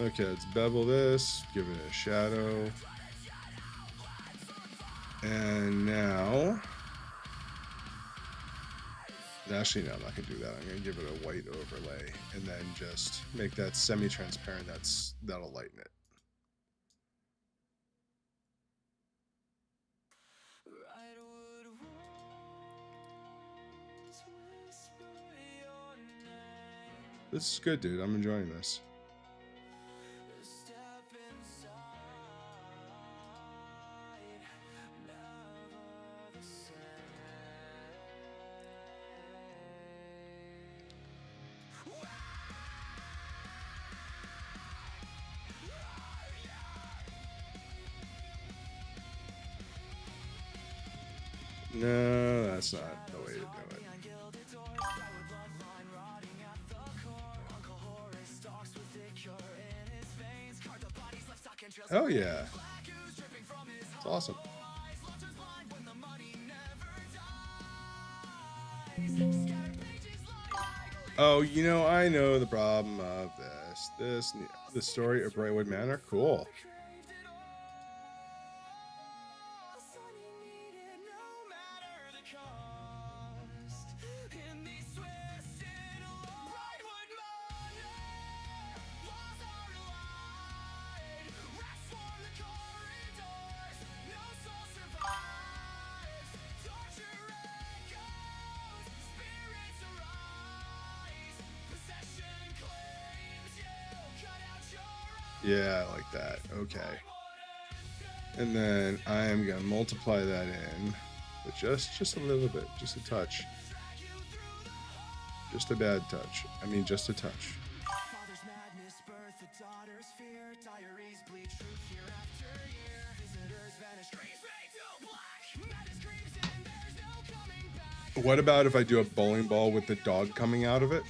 Okay, let's bevel this, give it a shadow. And now, actually, no, I'm not gonna do that. I'm gonna give it a white overlay and then just make that semi-transparent. That'll lighten it. This is good, dude. I'm enjoying this. No, that's not the way to do it. Oh yeah, it's awesome. Oh, you know, I know the problem of the story of Brightwood Manor. Cool. Yeah, I like that. Okay. And then I am going to multiply that in, but just a little bit, just a touch. Just a bad touch. I mean, just a touch. What about if I do a bowling ball with the dog coming out of it?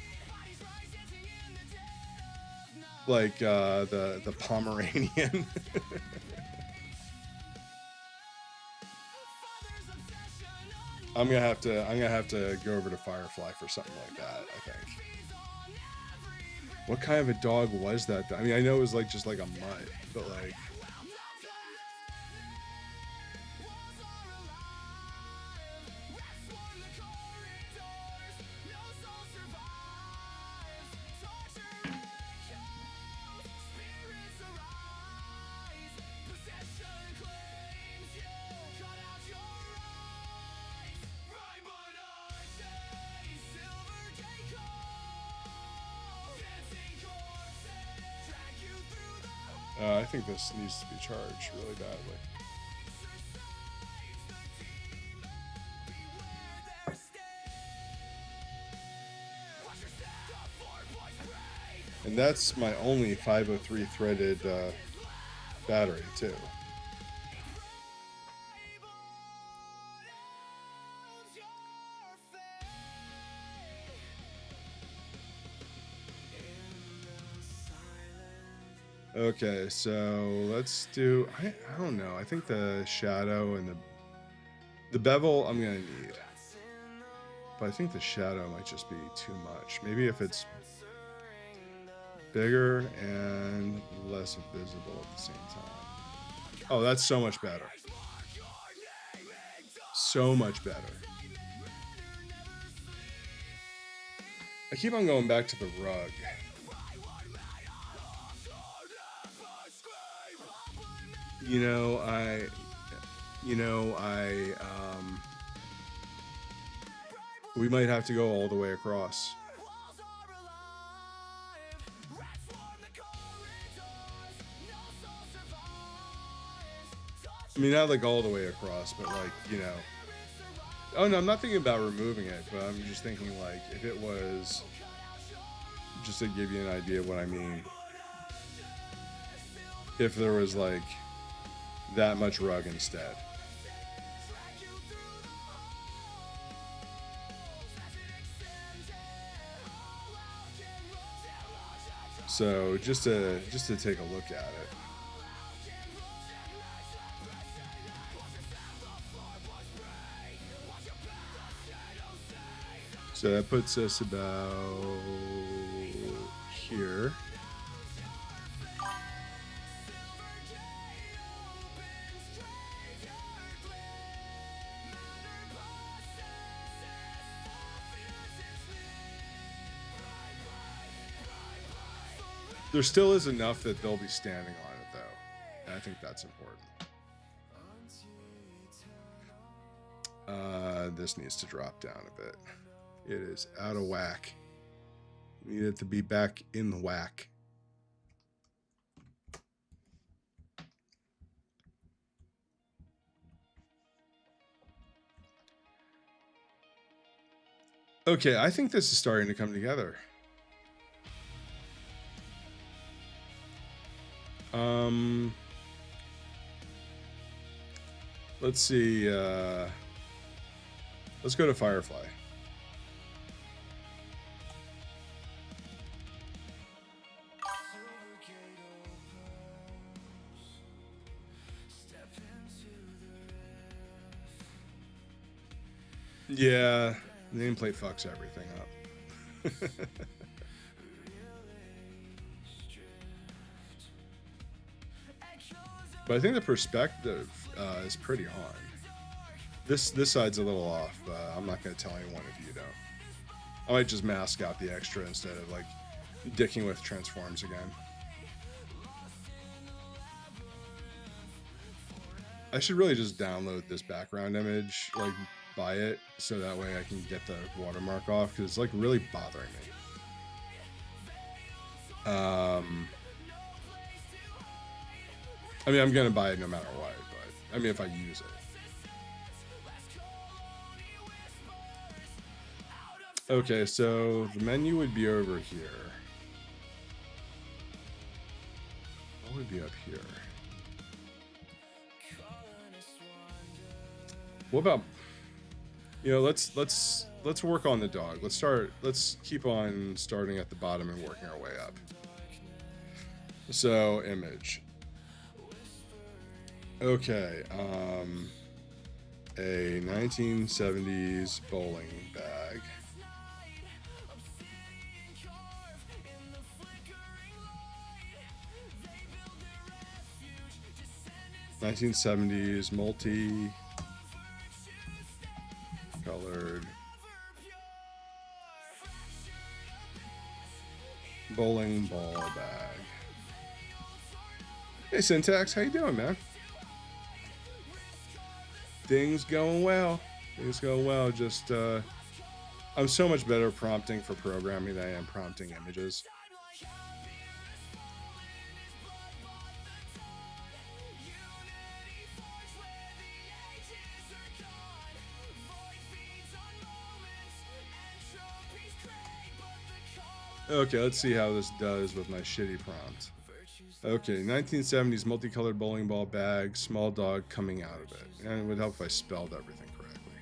Like the Pomeranian. I'm gonna have to go over to Firefly for something like that, I think. What kind of a dog was that? I mean, I know it was like just like a mutt, but like. I think this needs to be charged really badly. And that's my only 503 threaded battery too. Okay, so let's do, I don't know. I think the shadow and the bevel I'm gonna need. But I think the shadow might just be too much. Maybe if it's bigger and less visible at the same time. Oh, that's so much better. So much better. I keep on going back to the rug. We might have to go all the way across. I mean, not like all the way across, but like, oh no, I'm not thinking about removing it, but I'm just thinking like if it was, just to give you an idea of what I mean, if there was like that much rug instead. So just to take a look at it. So that puts us about here. There still is enough that they'll be standing on it, though. And I think that's important. This needs to drop down a bit. It is out of whack. We need it to be back in the whack. Okay, I think this is starting to come together. Let's see. Let's go to Firefly. Yeah, nameplate fucks everything up. But I think the perspective is pretty on. This side's a little off. I'm not going to tell anyone if you don't. I might just mask out the extra instead of like dicking with transforms again. I should really just download this background image, like buy it, so that way I can get the watermark off, because it's like really bothering me. I mean, I'm gonna buy it no matter what, but I mean, if I use it. Okay, so the menu would be over here. What would be up here? What about, you know, let's work on the dog. Let's keep on starting at the bottom and working our way up. So image. Okay, a 1970s bowling bag. $1970s multi-colored bowling ball bag. Hey Syntax, how you doing, man? Things going well. Things going well. Just I'm so much better prompting for programming than I am prompting images. Okay, let's see how this does with my shitty prompt. Okay, 1970s multicolored bowling ball bag, small dog coming out of it. And it would help if I spelled everything correctly.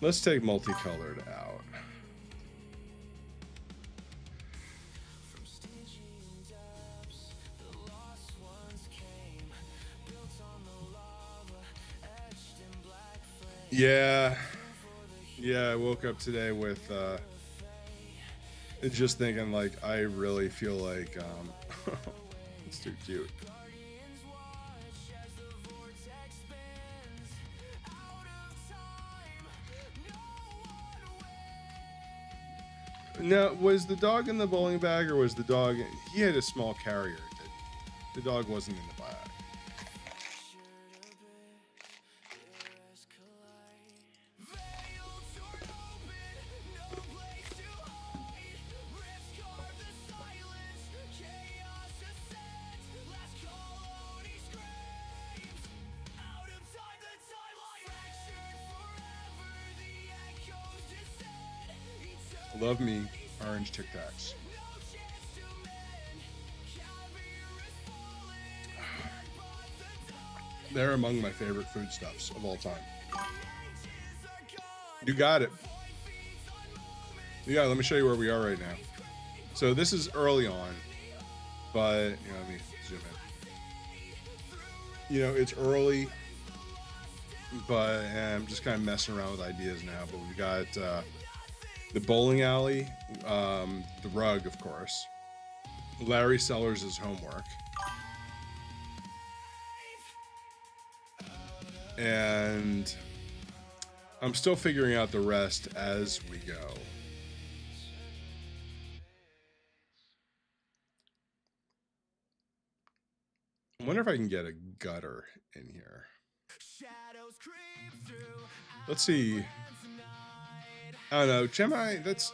Let's take multicolored out. Yeah, I woke up today with just thinking like I really feel like it's too cute. Now, was the dog in the bowling bag, or was the dog? He had a small carrier. The dog wasn't in the bag. Love me orange Tic Tacs. They're among my favorite foodstuffs of all time. You got it. Yeah, let me show you where we are right now. So this is early on, but you know, let me zoom in. You know, it's early, but I'm just kind of messing around with ideas now. But we got the bowling alley, the rug, of course, Larry Sellers' homework, and I'm still figuring out the rest as we go. I wonder if I can get a gutter in here. Let's see. I don't know. Gemini, that's,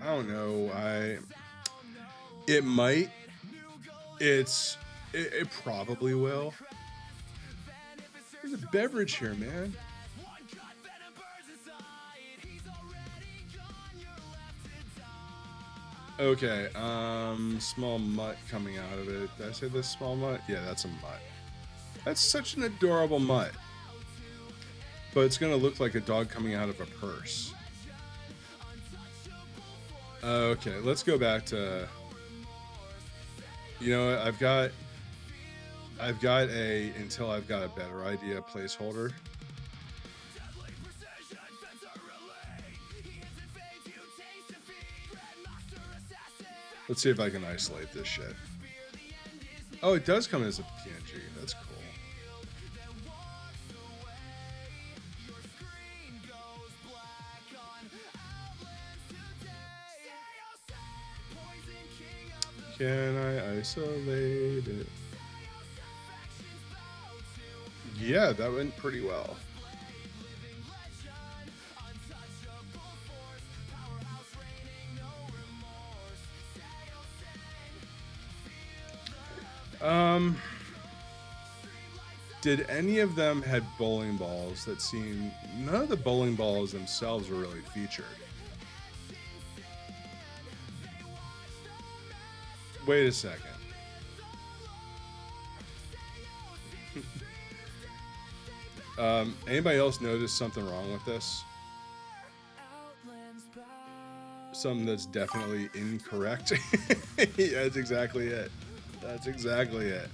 I don't know. It might. It probably will. There's a beverage here, man. Okay, small mutt coming out of it. Did I say this small mutt? Yeah, that's a mutt. That's such an adorable mutt. But it's gonna look like a dog coming out of a purse. Okay, let's go back to, you know what, I've got a, until I've got a better idea, placeholder. Let's see if I can isolate this shit. Oh, it does come as a PNG. That's cool. Can I isolate it? Yeah, that went pretty well. Did any of them had bowling balls that seemed, none of the bowling balls themselves were really featured. Wait a second. Anybody else notice something wrong with this? Something that's definitely incorrect. Yeah, that's exactly it. That's exactly it.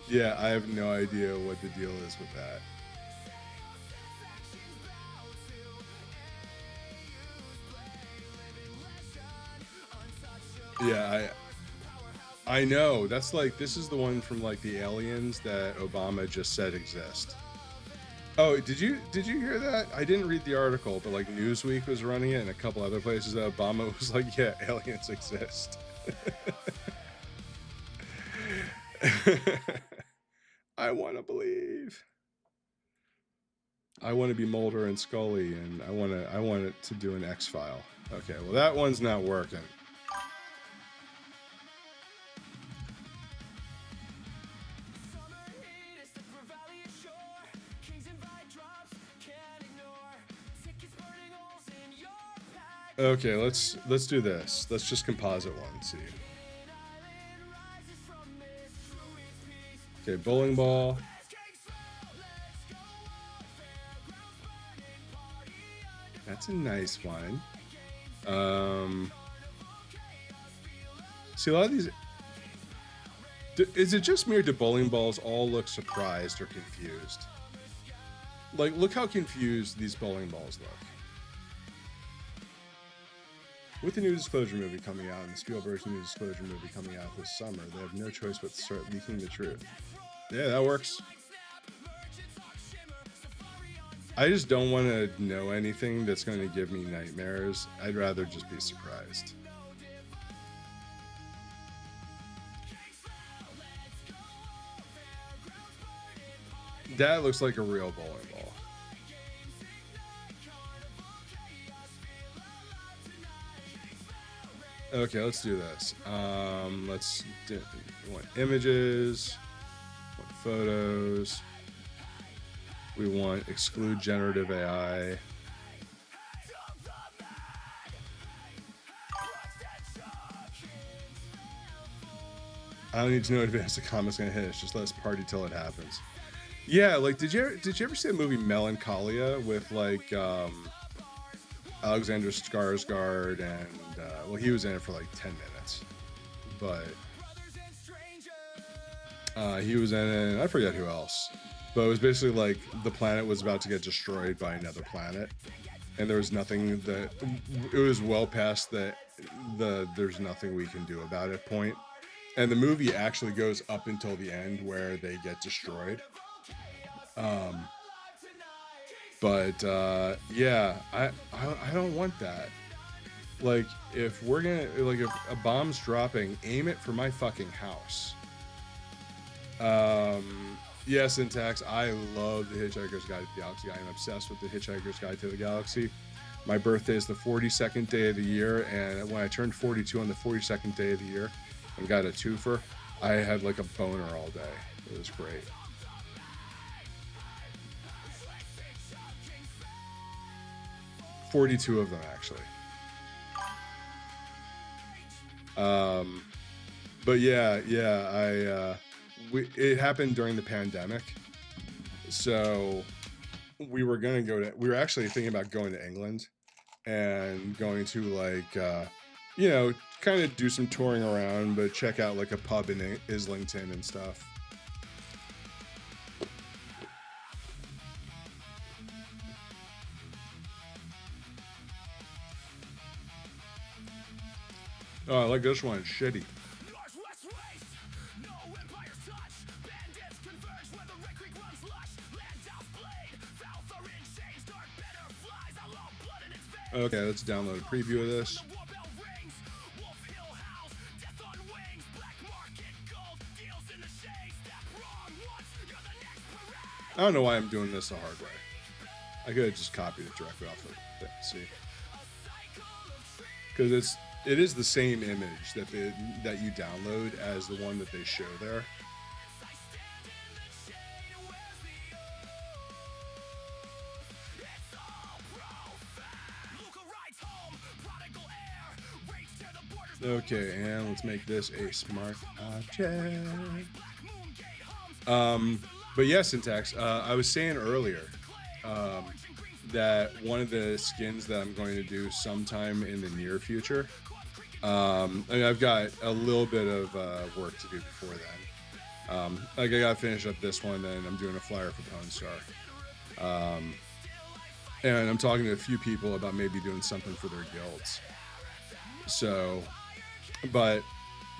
Yeah, I have no idea what the deal is with that. Yeah, I know. That's like, this is the one from like the aliens that Obama just said exist. Oh, did you hear that? I didn't read the article, but like Newsweek was running it and a couple other places that Obama was like, yeah, aliens exist. I want to believe. I want to be Mulder and Scully, and I want it to do an X-File. Okay, well that one's not working. Okay, let's do this. Let's just composite one, see. Okay, bowling ball. That's a nice one. See, a lot of these, is it just me or do bowling balls all look surprised or confused? Like, look how confused these bowling balls look. With the new Disclosure movie coming out and Spielberg's new Disclosure movie coming out this summer, they have no choice but to start leaking the truth. Yeah, that works. I just don't want to know anything that's going to give me nightmares. I'd rather just be surprised. That looks like a real bowling ball. Okay, let's do this. Let's do, we want images, we want photos. We want exclude generative AI. I don't need to know in advance the comment's gonna hit. It's just let us party till it happens. Yeah, like did you ever see the movie Melancholia with like Alexander Skarsgård and well, he was in it for like 10 minutes, but he was in it, and I forget who else. But it was basically like the planet was about to get destroyed by another planet, and there was nothing that, it was well past the there's nothing we can do about it point. And the movie actually goes up until the end where they get destroyed. Yeah, I don't want that. Like, if we're gonna, like, if a bomb's dropping, aim it for my fucking house. Yeah, syntax. I love the Hitchhiker's Guide to the Galaxy. I am obsessed with the Hitchhiker's Guide to the Galaxy. My birthday is the 42nd day of the year, and when I turned 42 on the 42nd day of the year and got a twofer, I had like a boner all day. It was great. "42 of them, actually. But yeah, it happened during the pandemic, so we were actually thinking about going to England and going to like kind of do some touring around, but check out like a pub in Islington and stuff. Oh, I like this one. Shitty. Okay, let's download a preview of this. I don't know why I'm doing this the hard way. I could have just copied it directly off of it. See, because it is the same image that you download as the one that they show there. Okay, and let's make this a smart object. But yeah, syntax. I was saying earlier that one of the skins that I'm going to do sometime in the near future. And I've got a little bit of work to do before then. Like I gotta finish up this one, then I'm doing a flyer for Pawn Star. And I'm talking to a few people about maybe doing something for their guilds. So, but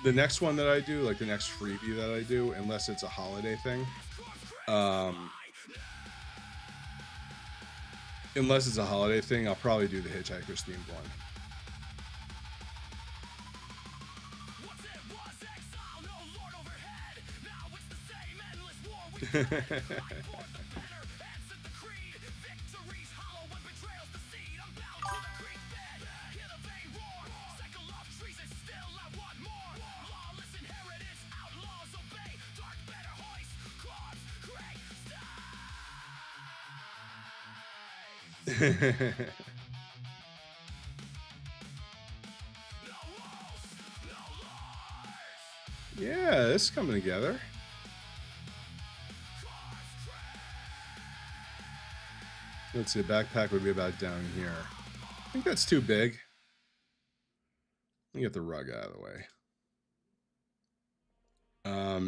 the next one that I do, like the next freebie that I do, unless it's a holiday thing, I'll probably do the Hitchhiker's themed one. Yeah, this is coming together. Let's see, a backpack would be about down here. I think that's too big. Let me get the rug out of the way.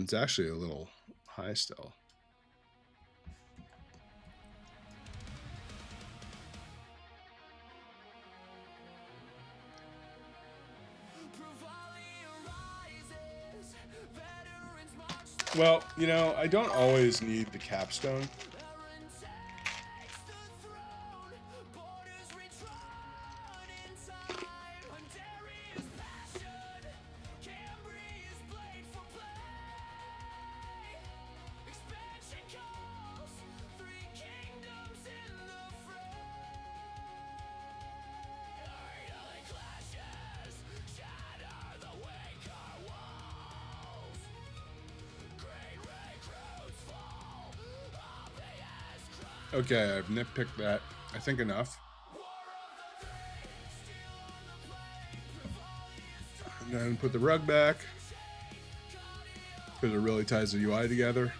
It's actually a little high still. Well, you know, I don't always need the capstone. Okay, I've nitpicked that, I think, enough. And then put the rug back, because it really ties the UI together.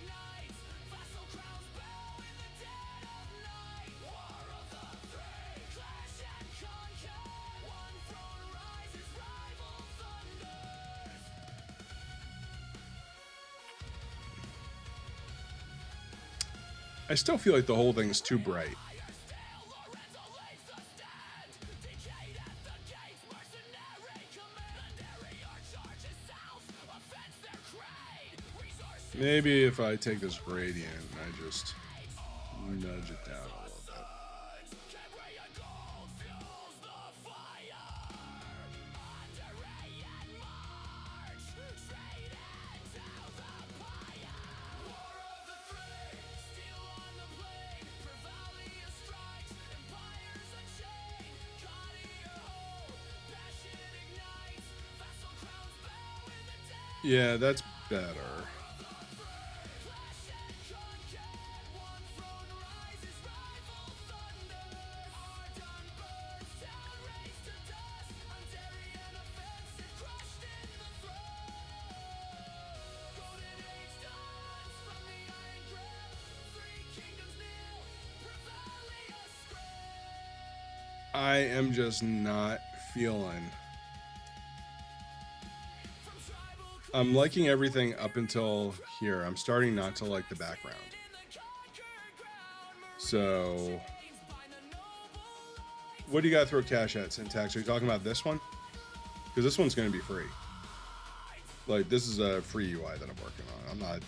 I still feel like the whole thing is too bright. Maybe if I take this gradient, I just nudge it down a little bit. Yeah, that's better. I am just not feeling. I'm liking everything up until here. I'm starting not to like the background. So, what do you got to throw cash at, Syntax? Are you talking about this one? Because this one's going to be free. Like, this is a free UI that I'm working on. I'm not,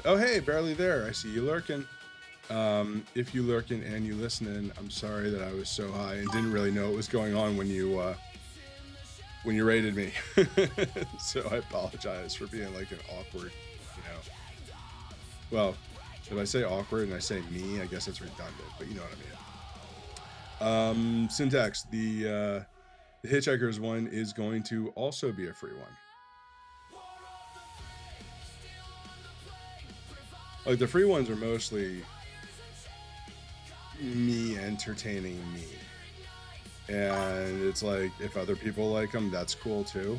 oh, hey, barely there. I see you lurking. If you lurking and you listening, I'm sorry that I was so high and didn't really know what was going on when you rated me. So I apologize for being like an awkward, you know. Well, if I say awkward and I say me, I guess it's redundant, but you know what I mean. Syntax, the Hitchhikers one is going to also be a free one. Like, the free ones are mostly me entertaining me. And it's like, if other people like them, that's cool too.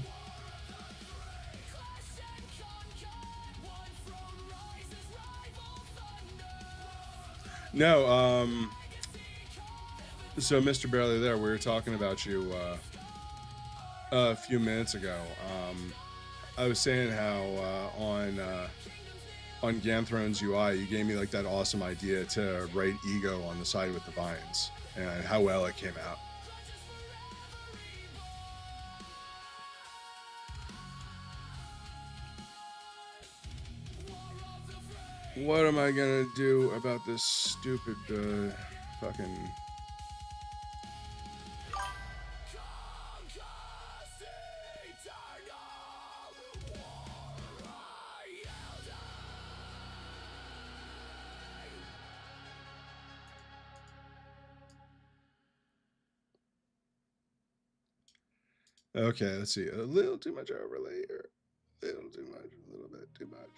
No, so Mr. Barely There, we were talking about you a few minutes ago. I was saying how on Game of Thrones UI, you gave me like that awesome idea to write ego on the side with the vines, and how well it came out. What am I gonna do about this stupid fucking... Okay, let's see. A little too much overlay here. A little too much. A little bit too much.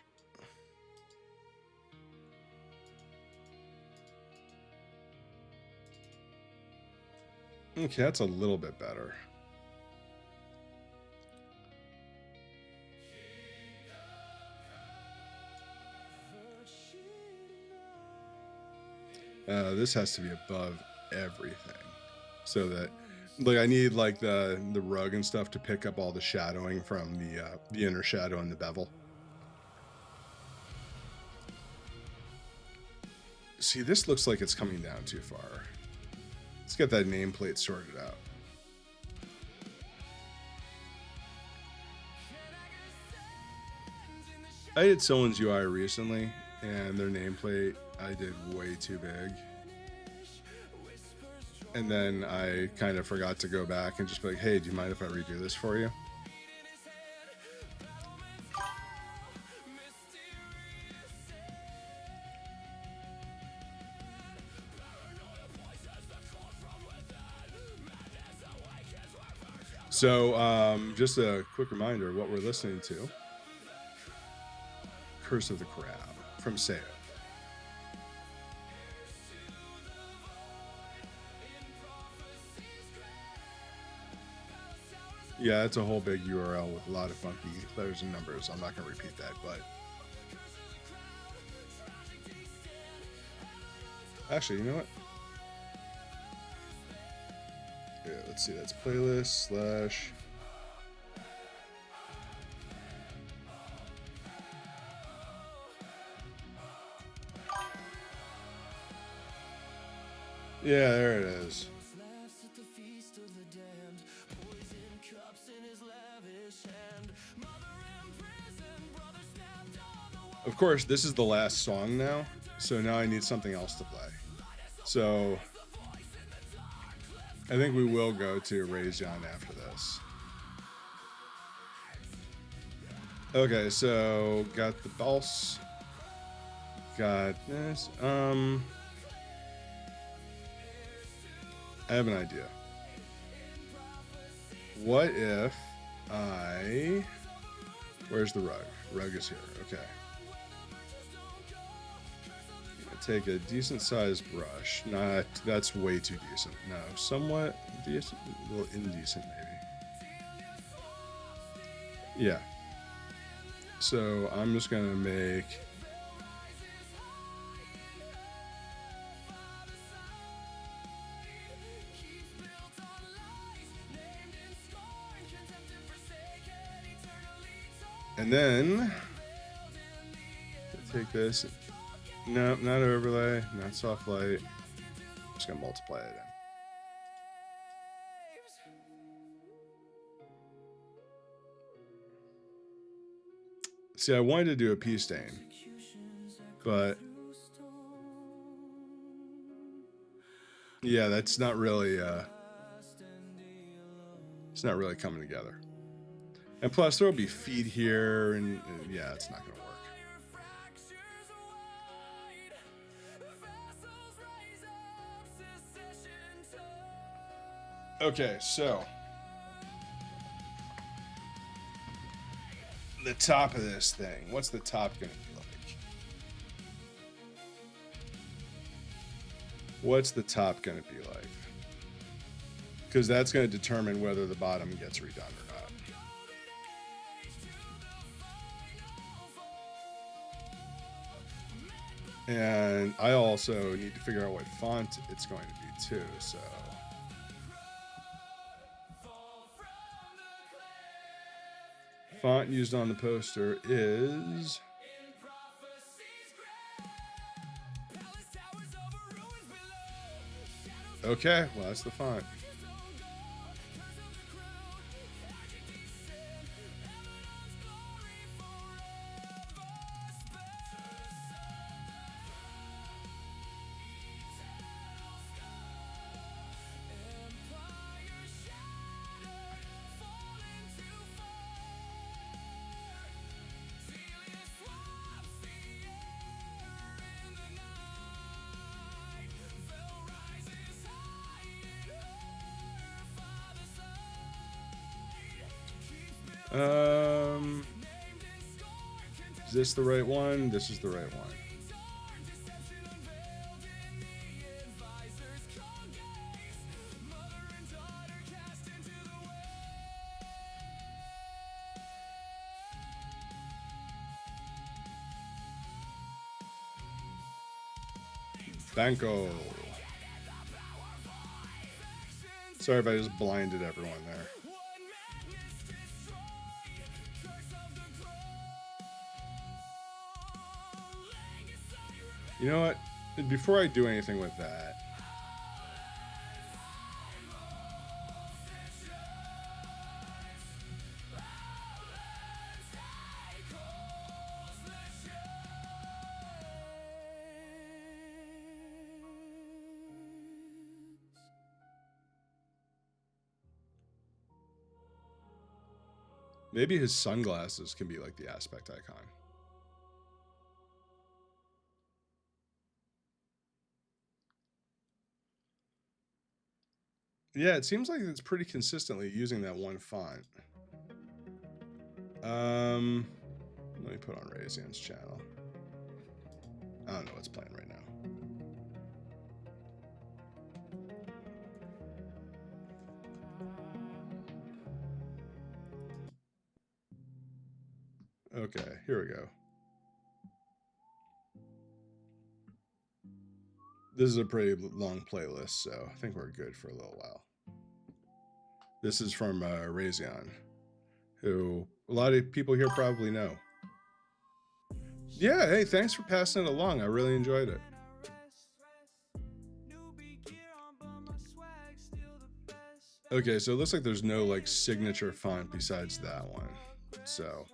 Okay, that's a little bit better. This has to be above everything, so that, like, I need like the rug and stuff to pick up all the shadowing from the inner shadow and the bevel. See, this looks like it's coming down too far. Let's get that nameplate sorted out. I did someone's UI recently, and their nameplate I did way too big. And then I kind of forgot to go back and just be like, hey, do you mind if I redo this for you? So, just a quick reminder, what we're listening to, Curse of the Crab from Seo. Yeah, it's a whole big URL with a lot of funky letters and numbers. I'm not going to repeat that, but... Actually, you know what? Yeah, let's see. That's playlist / Yeah, there it is. Of course, this is the last song now, so now I need something else to play. So I think we will go to Raise John after this. Okay, so got the boss. Got this. I have an idea. What if I Where's the rug? Rug is here. Okay. Take a decent sized brush. Not, that's way too decent. No, somewhat decent, a little indecent maybe. Yeah. So I'm just gonna make and then take this. No, not overlay, not soft light. I'm just gonna multiply it in. See, I wanted to do a pea stain, but yeah, that's not really it's not really coming together. And plus there'll be feet here, and yeah, it's not gonna work. Okay, so the top of this thing, what's the top gonna be like? What's the top gonna be like? Because that's gonna determine whether the bottom gets redone or not. And I also need to figure out what font it's going to be too, so. Font used on the poster is okay, well that's the font. Is this the right one? This is the right one. Banco. Sorry if I just blinded everyone there. You know what? Before I do anything with that, maybe his sunglasses can be like the aspect icon. Yeah, it seems like it's pretty consistently using that one font. Let me put on Razian's channel. I don't know what's playing right now. Okay, here we go. This is a pretty long playlist, so I think we're good for a little while. This is from Razian, who a lot of people here probably know. Yeah, hey, thanks for passing it along. I really enjoyed it. Okay, so it looks like there's no like signature font besides that one. So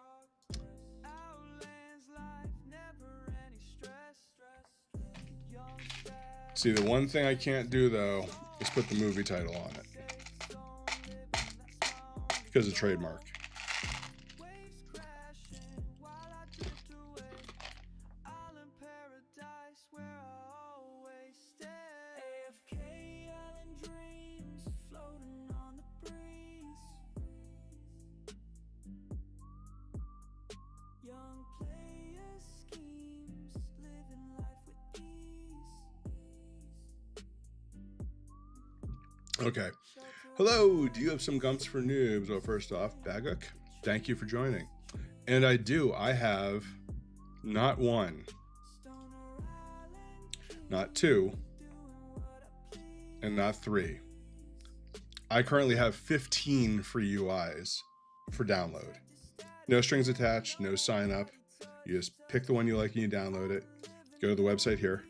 see, the one thing I can't do though is put the movie title on it because of trademark. Okay. Hello, do you have some gumps for noobs? Well, first off, Baguk, thank you for joining. And I do. I have not one, not two, and not three. I currently have 15 free UIs for download. No strings attached, no sign up. You just pick the one you like and you download it. Go to the website here.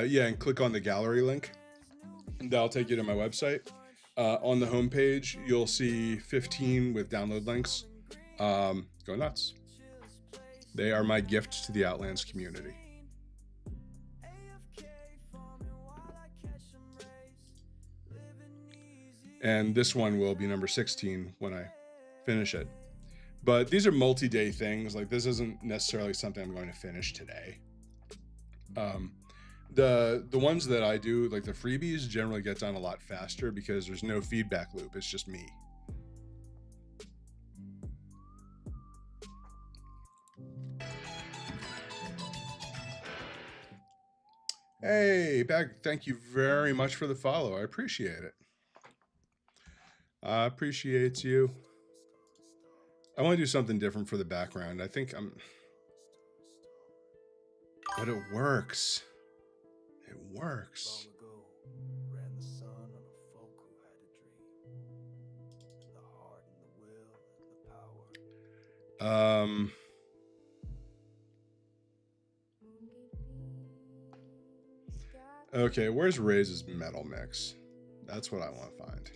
Yeah, and click on the gallery link. That'll take you to my website. On the homepage, you'll see 15 with download links. Go nuts. They are my gift to the Outlands community. And this one will be number 16 when I finish it. But these are multi-day things. Like, this isn't necessarily something I'm going to finish today. The ones that I do, like the freebies, generally get done a lot faster because there's no feedback loop. It's just me. Hey, Bag, thank you very much for the follow. I appreciate it. I appreciate you. I want to do something different for the background. I think but it works. It works. Okay, where's Ray's metal mix? That's what I want to find.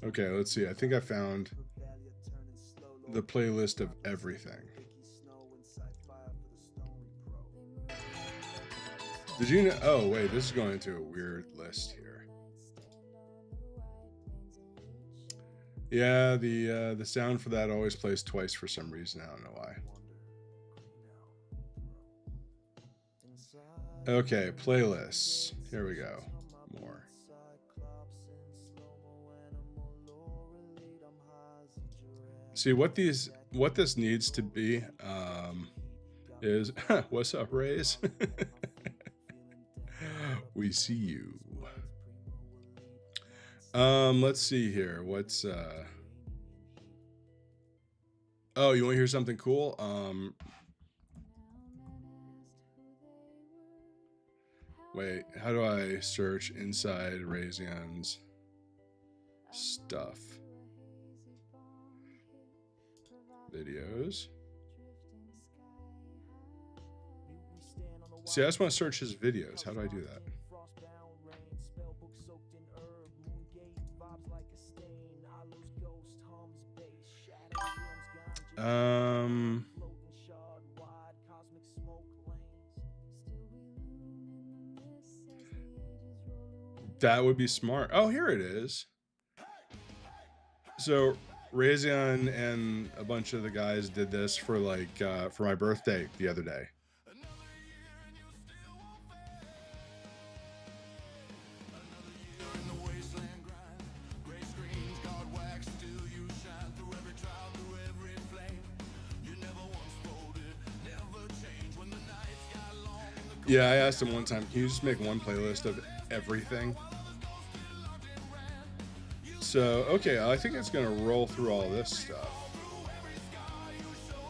Okay, let's see. I think I found the playlist of everything. Did you know? Oh, wait, this is going into a weird list here. Yeah, the sound for that always plays twice for some reason. I don't know why. Okay, playlists. Here we go. More. See what this needs to be is what's up, Rays? We see you. Let's see here. What's oh, you want to hear something cool? Wait, how do I search inside Ray's stuff? Videos. See, I just want to search his videos. How do I do that? That would be smart. Oh, here it is. So Razion and a bunch of the guys did this for like for my birthday the other day. Yeah, I asked him one time, can you just make one playlist of everything? So, okay, I think it's gonna roll through all this stuff.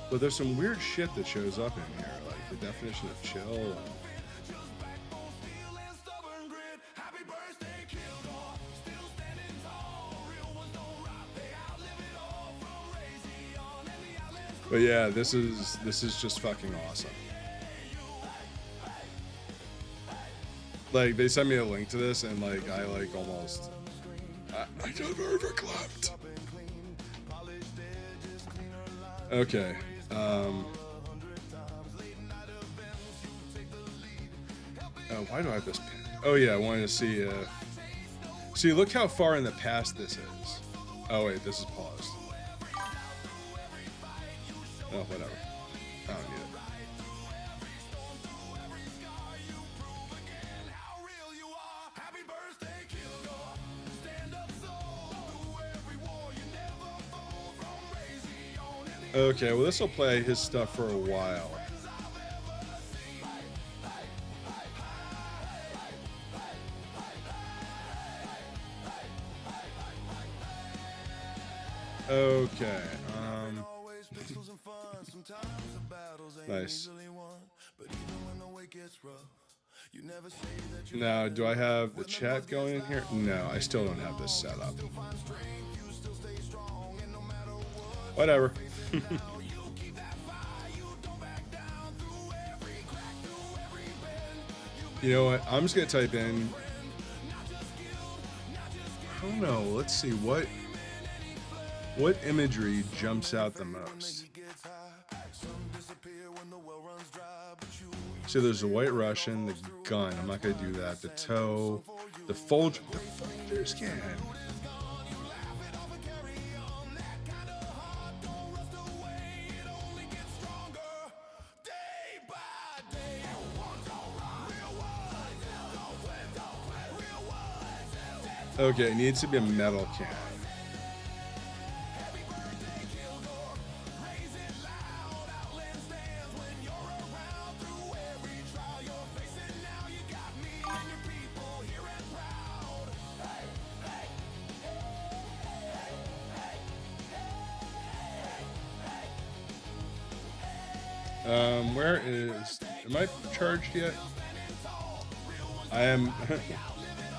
But there's some weird shit that shows up in here, like the definition of chill. But yeah, this is just fucking awesome. Like, they sent me a link to this, and like I like almost I got overclapped. Okay. Oh, why do I have this pin? Oh yeah, I wanted to see see, look how far in the past this is. Oh wait, this is paused. Oh, whatever. I don't need Okay, well, this will play his stuff for a while. Okay, nice. Now, do I have the chat going in here? No, I still don't have this set up. Whatever. You know what? I'm just gonna type in. I don't know. Let's see what imagery jumps out the most. So there's the White Russian, the gun. I'm not gonna do that. The toe, the Folgers can. Okay, it needs to be a metal can. Where is... Am I charged yet? I am...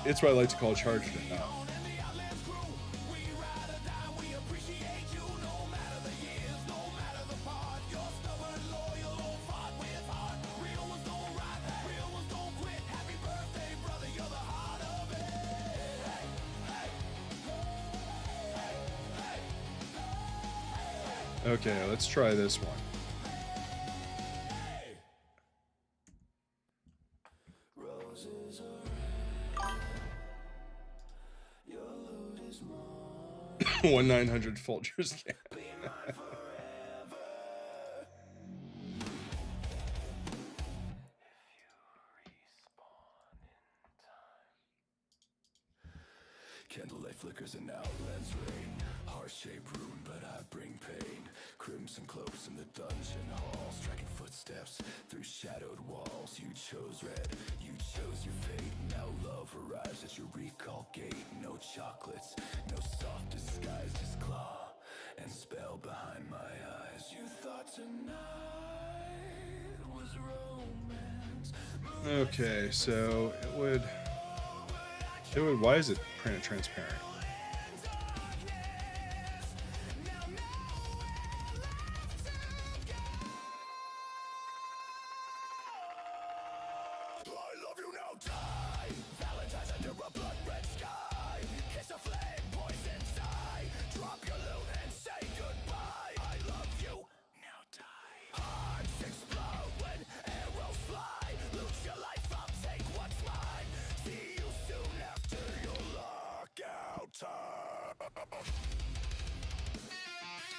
It's what I like to call charged enough. Okay, let's try this one. One 900 Folgers can. Candlelight flickers in Outlands rain. Heart-shaped room, but I bring pain. Crimson cloaks in the dungeon halls, tracking footsteps through shadowed walls. You chose red, you chose your fate. Now love arrives at your recall gate. No chocolates, no soft disguise, just claw and spell behind my eyes. You thought tonight was romance. Okay, so it would... Why is it transparent?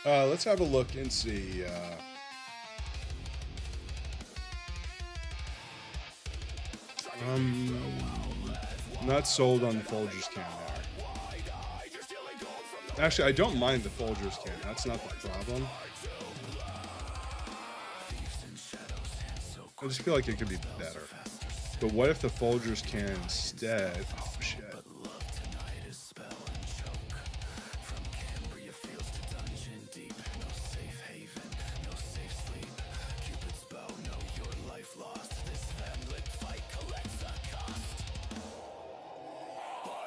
Let's have a look and see. Not sold on the Folgers can there. Actually, I don't mind the Folgers can. That's not the problem. I just feel like it could be better. But what if the Folgers can instead? Oh shit.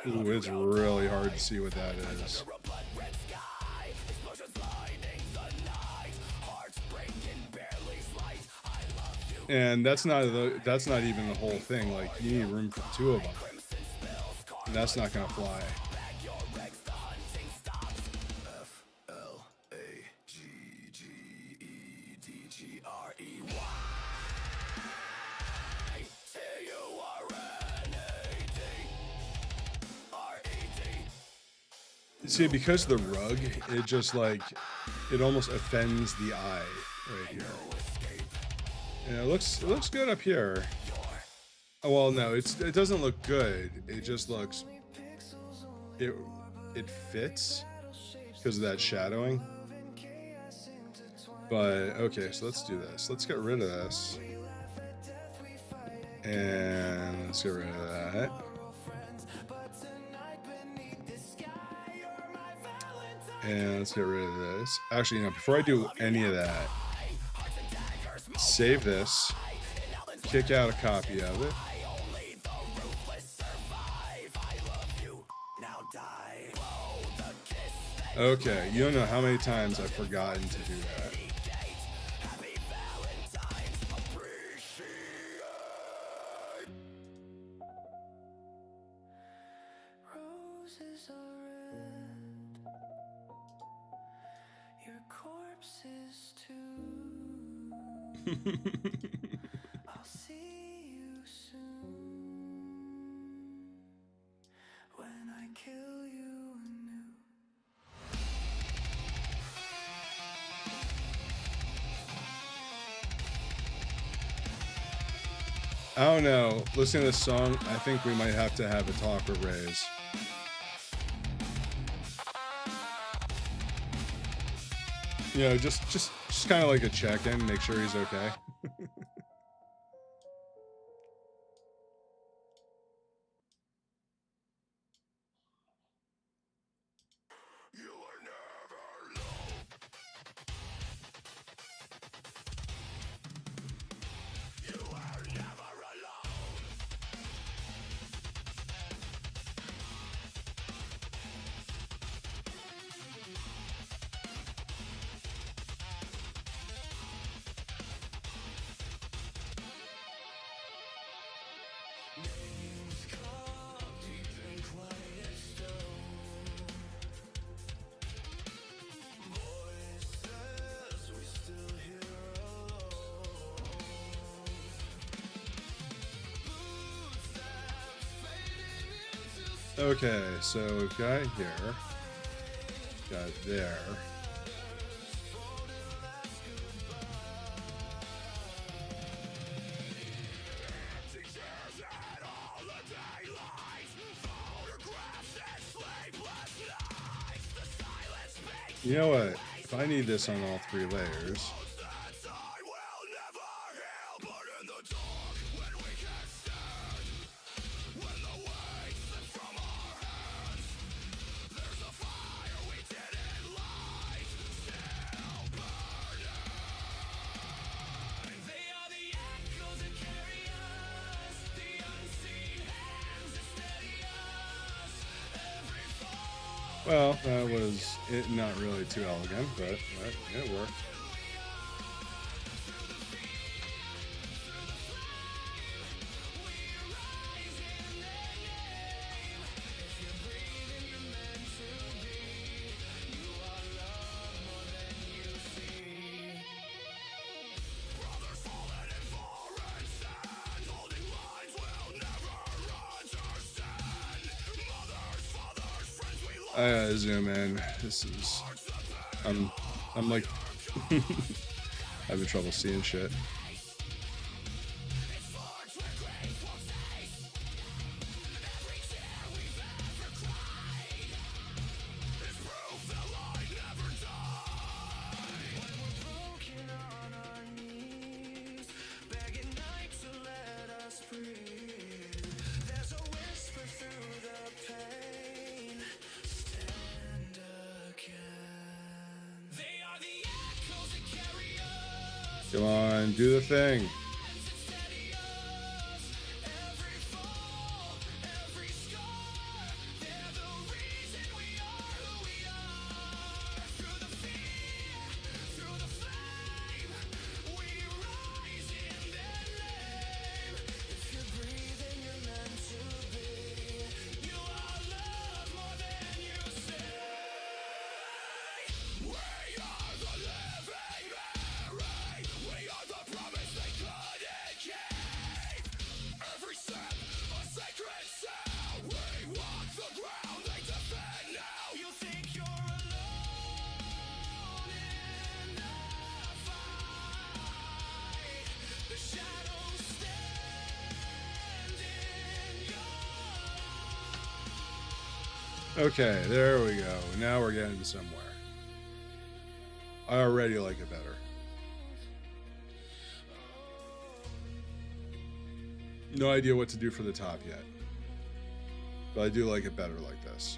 Ooh, it's really hard to see what that is. And that's not even the whole thing. Like, you need room for two of them, and that's not gonna fly. See, because of the rug, it just like, it almost offends the eye right here. And it looks good up here. Oh, well, no, it doesn't look good. It just looks, it fits because of that shadowing. But okay, so let's do this. Let's get rid of this. And let's get rid of that. And let's get rid of this. Actually, before I do any of that, save this, kick out a copy of it. Okay, you don't know how many times I've forgotten to do that. Roses are red, your corpse is too. I'll see you soon when I kill you anew. I don't know. Listening to this song, I think we might have to have a talk with Raze. You know, just kind of like a check-in, make sure he's okay. Okay, so we've got here, got there. You know what? If I need this on all 3 layers. Well, that was it, not really too elegant, but it worked. I gotta zoom in. This is, I'm like having trouble seeing shit. Come on, do the thing. Okay, there we go. Now we're getting somewhere. I already like it better. No idea what to do for the top yet. But I do like it better like this.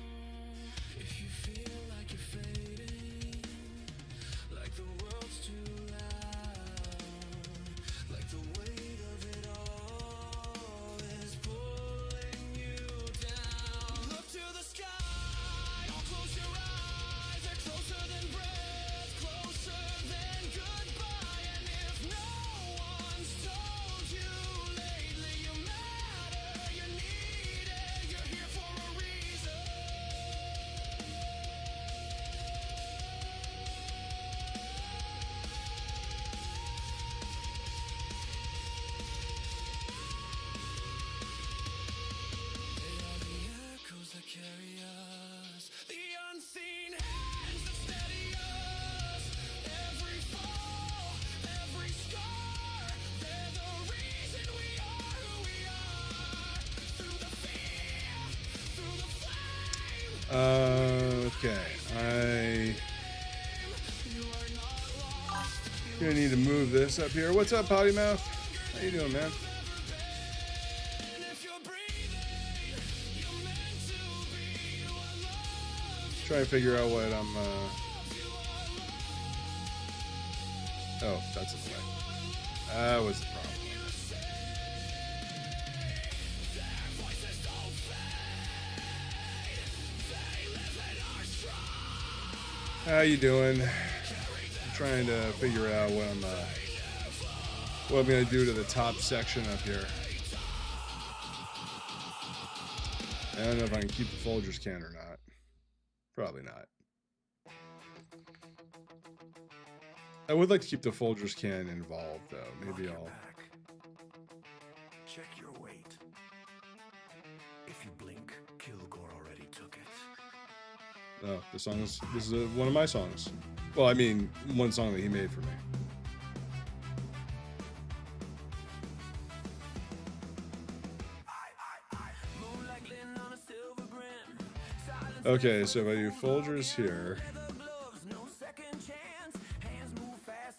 Okay, gonna need to move this up here. What's up, Potty Mouth? How you doing, man? Try and figure out what I'm. Oh, that's the way. That was the problem. How you doing? I'm trying to figure out what I'm gonna do to the top section up here. I don't know if I can keep the Folgers can or not. Probably not. I would like to keep the Folgers can involved though. Maybe I'll. Check your weight. If you blink, Kilgore already took it. Oh, this is one of my songs. Well, I mean, one song that he made for me. Okay, so if I do Folgers here.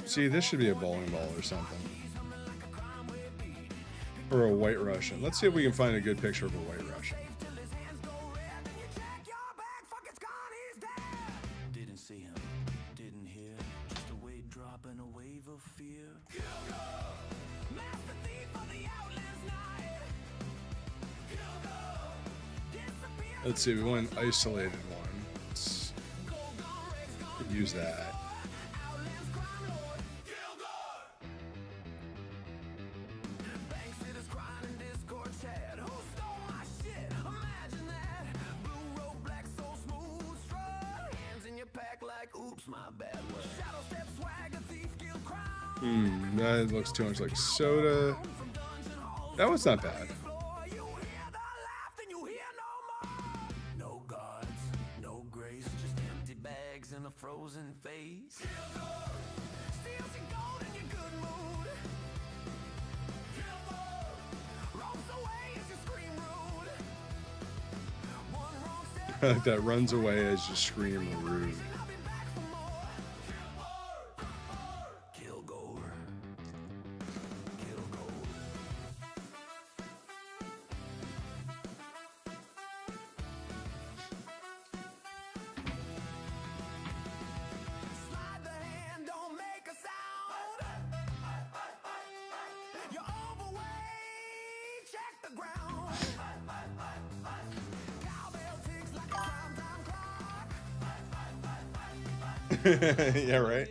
See, this should be a bowling ball or something. Or a White Russian. Let's see if we can find a good picture of a White Russian. Let's see, we want an isolated one. Let's use that. That looks too much like soda. That one's not bad. No gods, no grace, just empty bags and a frozen face. That runs away as you scream rude. Yeah, right.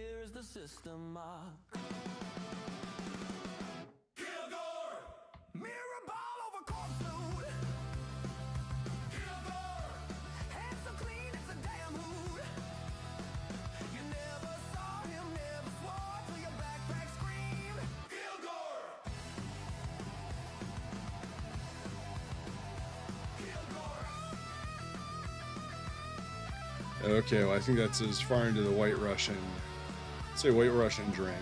Okay, well, I think that's as far into the White Russian. Let's say White Russian drink.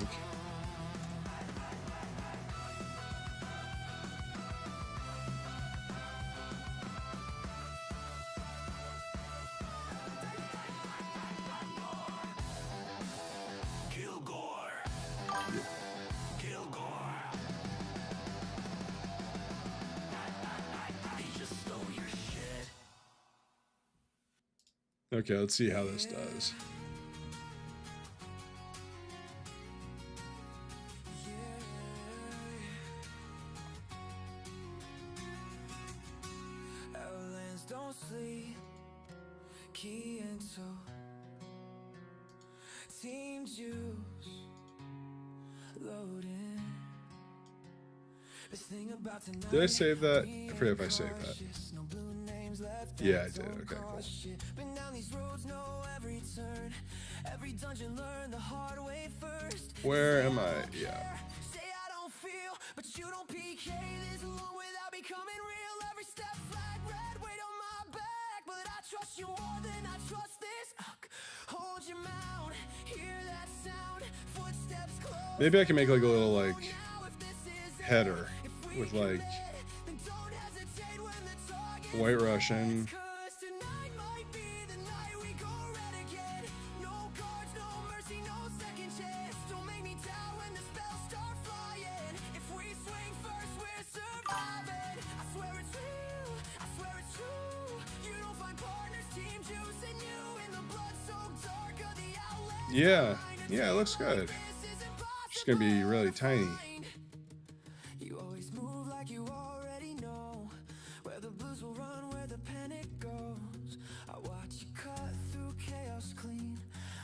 Okay, let's see how this does. Outlands don't sleep. Key into team juice loading. This thing about tonight. Did I save that? I forget if I saved that. Yeah, I did. Okay, cool. Been down these roads, know every turn, every dungeon, learn the hard way first. Where am I? Yeah. Say I don't feel, but you don't PK this long without becoming real. Every step flag red, weight on my back, but I trust you more than I trust this. Hold your mount, hear that sound, footsteps close. Maybe I can make like a little like header with like White Russian. Yeah, it looks good. It's gonna be really tiny. You always move like you already know where the blues will run, where the panic goes. I watch you cut through chaos clean,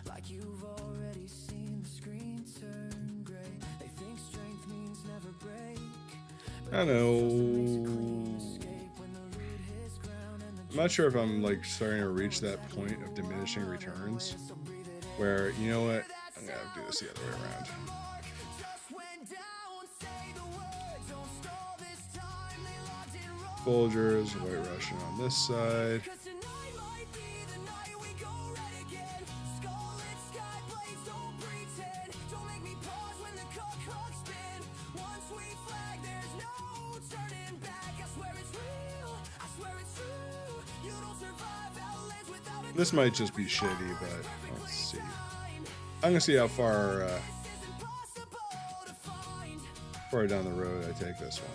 like you've already seen the screen turn gray. They think strength means never break. I know. I'm not sure if I'm like starting to reach that point of diminishing returns where, you know what, I'm gonna have to do this the other way around. Folgers, White Russian on this side. This might just be shitty, but let's see. I'm gonna see how far down the road I take this one.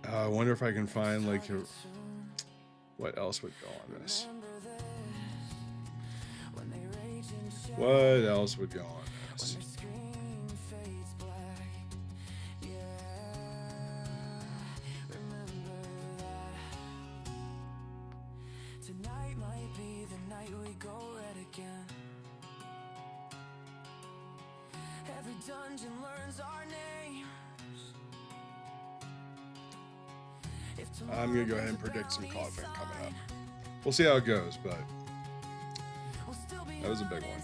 I wonder if I can find like what else would go on this. What else would go on this? Tonight might be the night we go red again. Every dungeon learns our names. I'm gonna go ahead and predict some coffin coming up. We'll see how it goes, but that was a big one.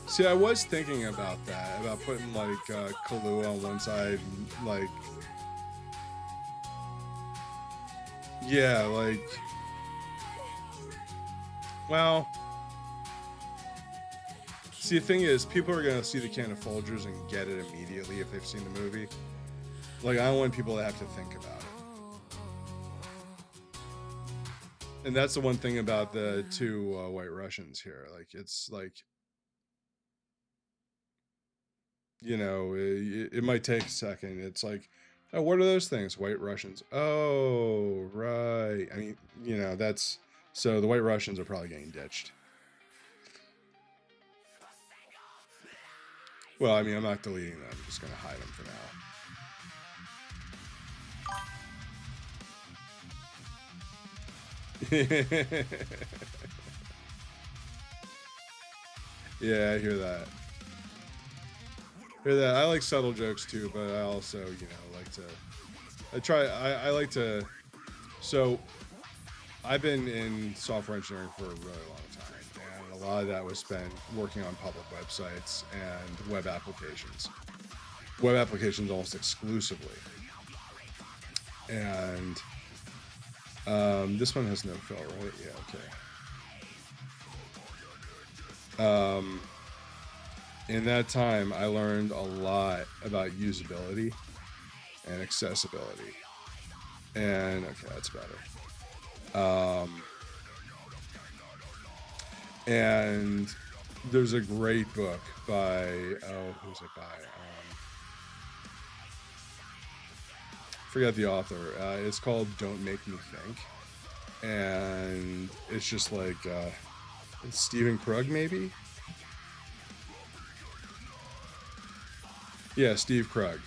See, I was thinking about that, about putting like Kahlua on one side, and, like, yeah, like, well, see, the thing is, people are gonna see the can of Folgers and get it immediately if they've seen the movie. Like, I don't want people to have to think about it. And that's the one thing about the two White Russians here. Like, it's like, you know, it might take a second. It's like, oh, what are those things? White Russians. Oh, right. I mean, you know, that's, so the White Russians are probably getting ditched. Well, I mean, I'm not deleting them. I'm just going to hide them for now. Yeah, I hear that. I like subtle jokes too, but I also, you know, like to, I like to, so I've been in software engineering for a really long time, and a lot of that was spent working on public websites and web applications almost exclusively. And this one has no fill, right? Yeah, okay. In that time, I learned a lot about usability and accessibility. And okay, that's better. Um, and there's a great book by who's it by? Forget the author. It's called "Don't Make Me Think," and it's just like it's Stephen Krug, maybe. Yeah, Steve Krug.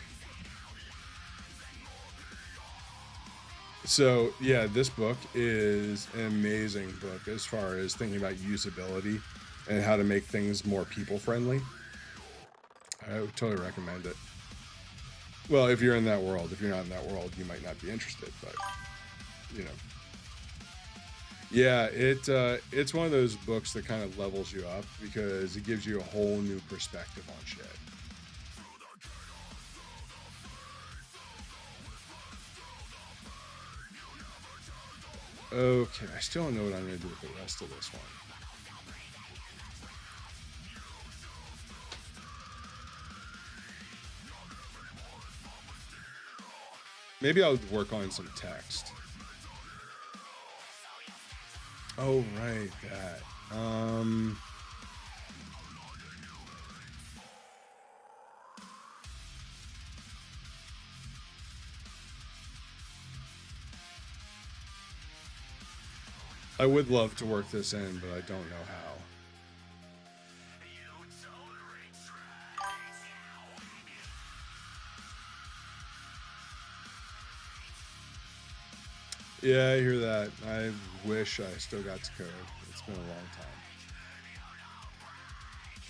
So yeah, this book is an amazing book as far as thinking about usability and how to make things more people friendly. I would totally recommend it. Well, if you're in that world, if you're not in that world, you might not be interested, but you know. Yeah, it's one of those books that kind of levels you up because it gives you a whole new perspective on shit. Okay, I still don't know what I'm gonna do with the rest of this one. Maybe I'll work on some text. Oh right, that. I would love to work this in, but I don't know how. Yeah, I hear that. I wish I still got to code. It's been a long time.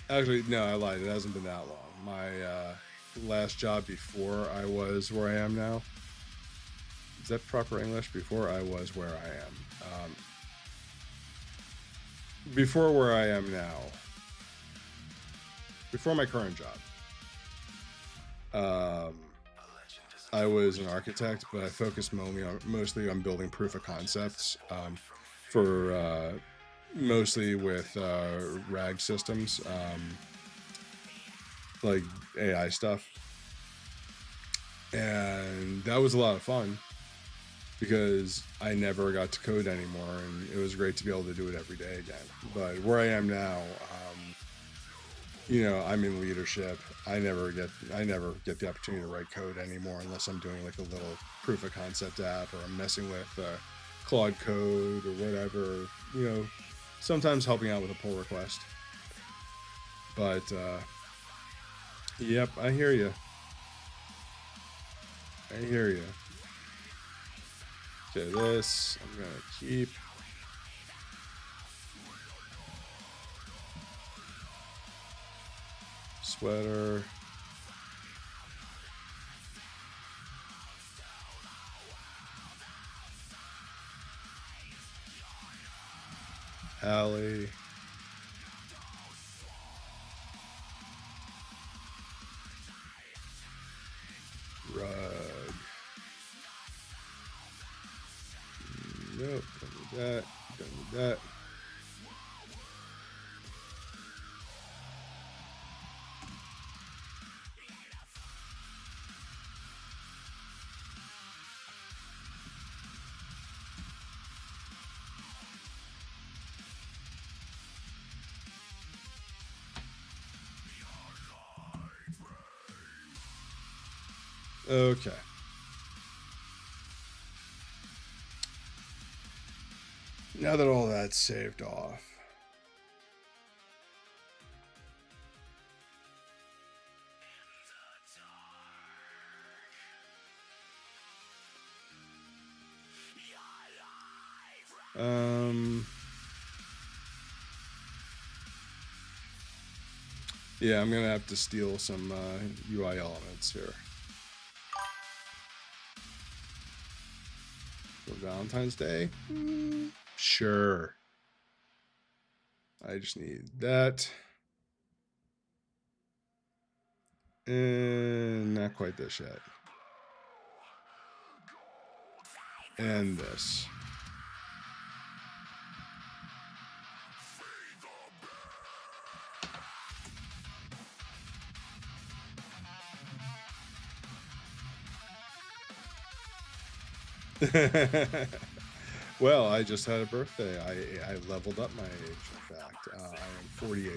Actually, no, I lied. It hasn't been that long. My last job before I was where I am now. Is that proper English? Before I was where I am. Before where I am now. Before my current job. I was an architect, but I focused mostly on building proof of concepts for mostly with RAG systems, like AI stuff. And that was a lot of fun because I never got to code anymore, and it was great to be able to do it every day again. But where I am now, I'm in leadership. I never get the opportunity to write code anymore unless I'm doing like a little proof of concept app or I'm messing with Claude code or whatever. Sometimes helping out with a pull request. But yep, I hear you. I hear you. Okay, this I'm gonna keep. Sweater. Alley. Rug. Nope, done with that. Done with that. Okay. Now that all that's saved off. Yeah, I'm gonna have to steal some UI elements here. For Valentine's Day? Sure. I just need that. And not quite this yet. And this. Well, I just had a birthday. I leveled up my age. In fact, I am 48.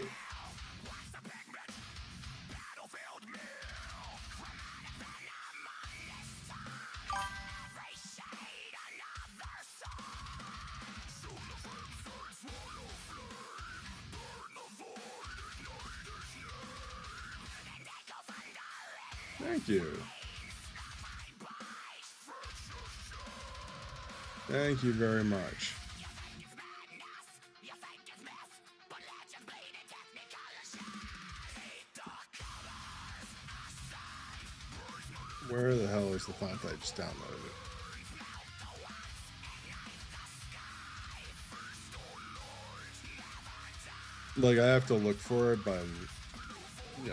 Thank you. Thank you very much. Where the hell is the font I just downloaded? Like, I have to look for it, but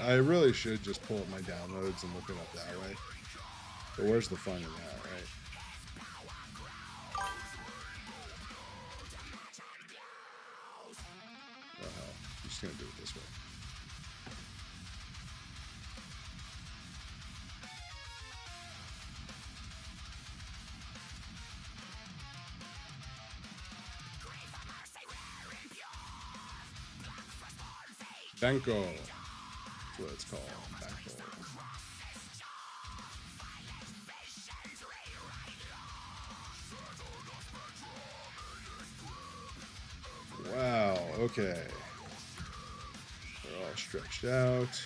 I really should just pull up my downloads and look it up that way. But where's the fun in that, right? Oh, hell. I'm just going to do it this way. Banco. That's what it's called. Banco. Wow, okay. They're all stretched out.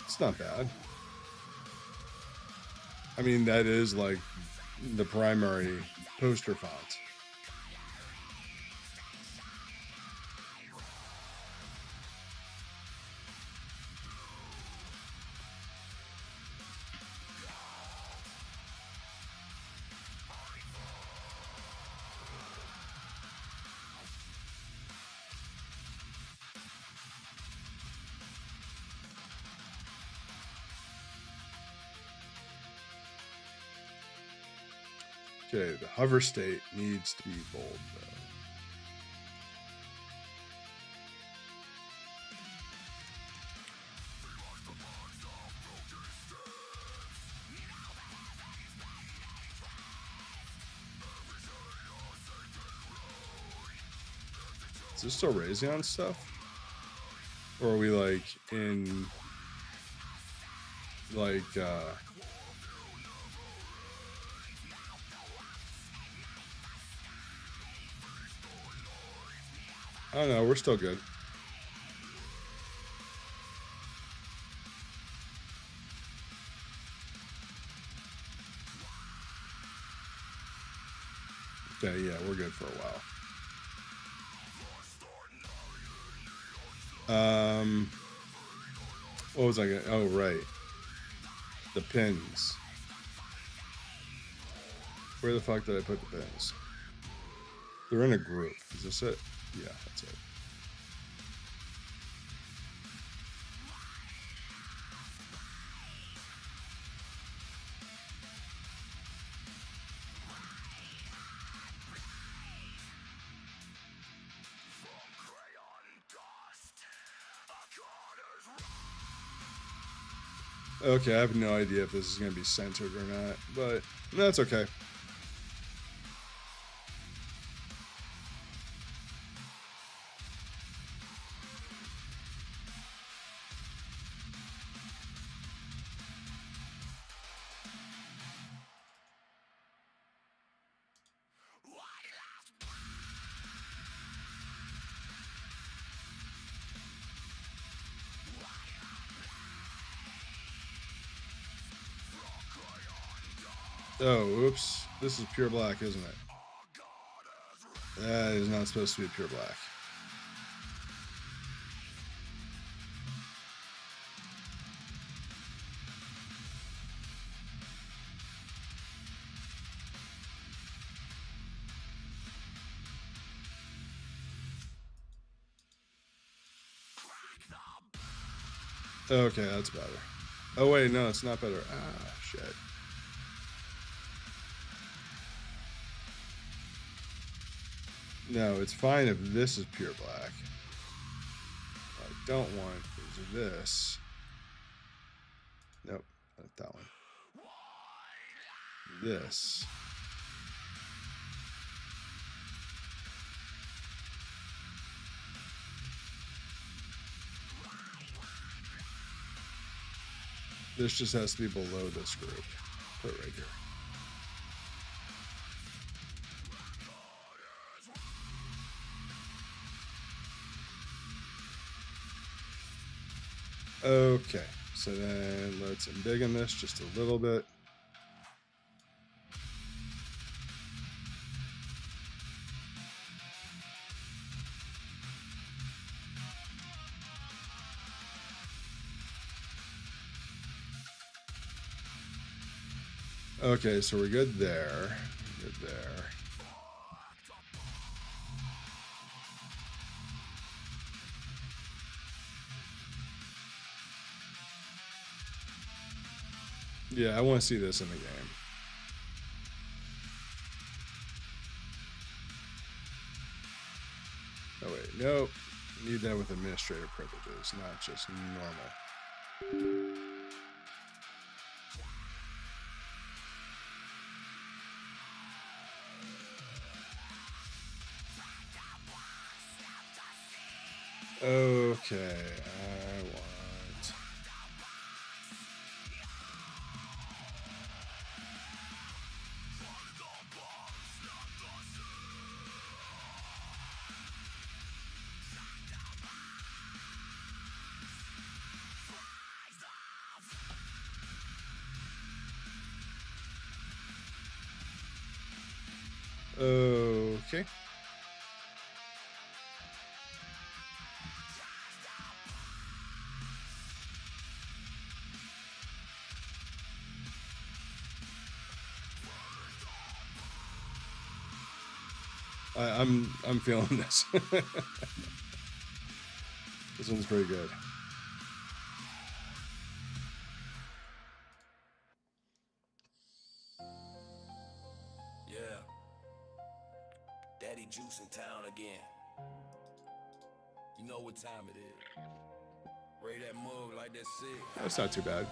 It's not bad. I mean, that is like the primary poster font. Okay, the hover state needs to be bold, though. Is this still Razion stuff? Or are we, like, in, like, I don't know, we're still good. Okay, yeah, we're good for a while. What was I gonna, oh, right. The pins. Where the fuck did I put the pins? They're in a group. Is this it? Yeah, that's it. Okay, I have no idea if this is going to be censored or not, but that's okay. Oh, oops. This is pure black, isn't it? That is not supposed to be pure black. Okay, that's better. Oh, wait, no, it's not better. Ah, shit. No, it's fine if this is pure black. What I don't want is this. Nope, not that one. This. This just has to be below this group. Put it right here. Okay, so then let's embiggen this just a little bit. Okay, so we're good there. Good there. Yeah, I want to see this in the game. Oh wait, nope. Need that with administrative privileges, not just normal. Okay, I want... Okay. I'm feeling this. This one's pretty good. Yeah. Daddy Juice in town again. You know what time it is. Ray that mug like that sick. That's not too bad.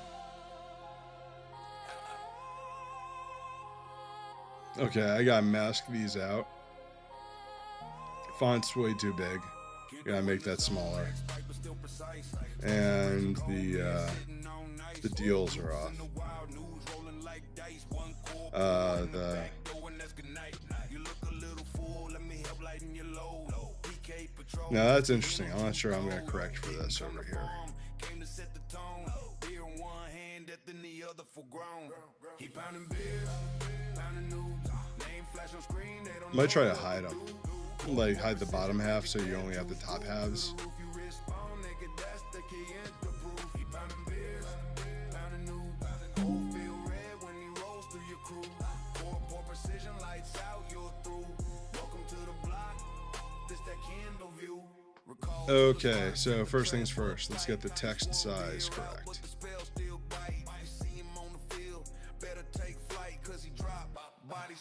Okay, I gotta mask these out. Font's way too big. Gotta make that smaller. And the deals are off. Now that's interesting. I'm not sure I'm gonna correct for this over here. Might try to hide them. Like hide the bottom half so you only have the top halves. Okay, so first things first, let's get the text size correct.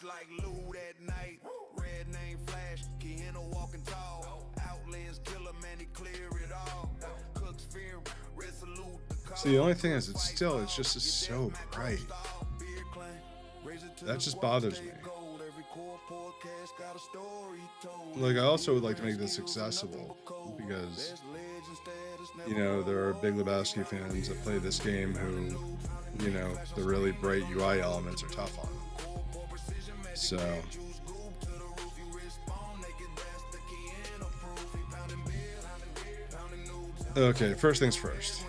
Like loot at night, red name flash, Keanu walking tall, Outlands killer, man, he clear it all. Cooks fear, resolute. See, the only thing is, it's just so bright. That just bothers me. Like, I also would like to make this accessible because, you know, there are big Lebowski fans that play this game who, you know, the really bright UI elements are tough on them. So okay, first things first.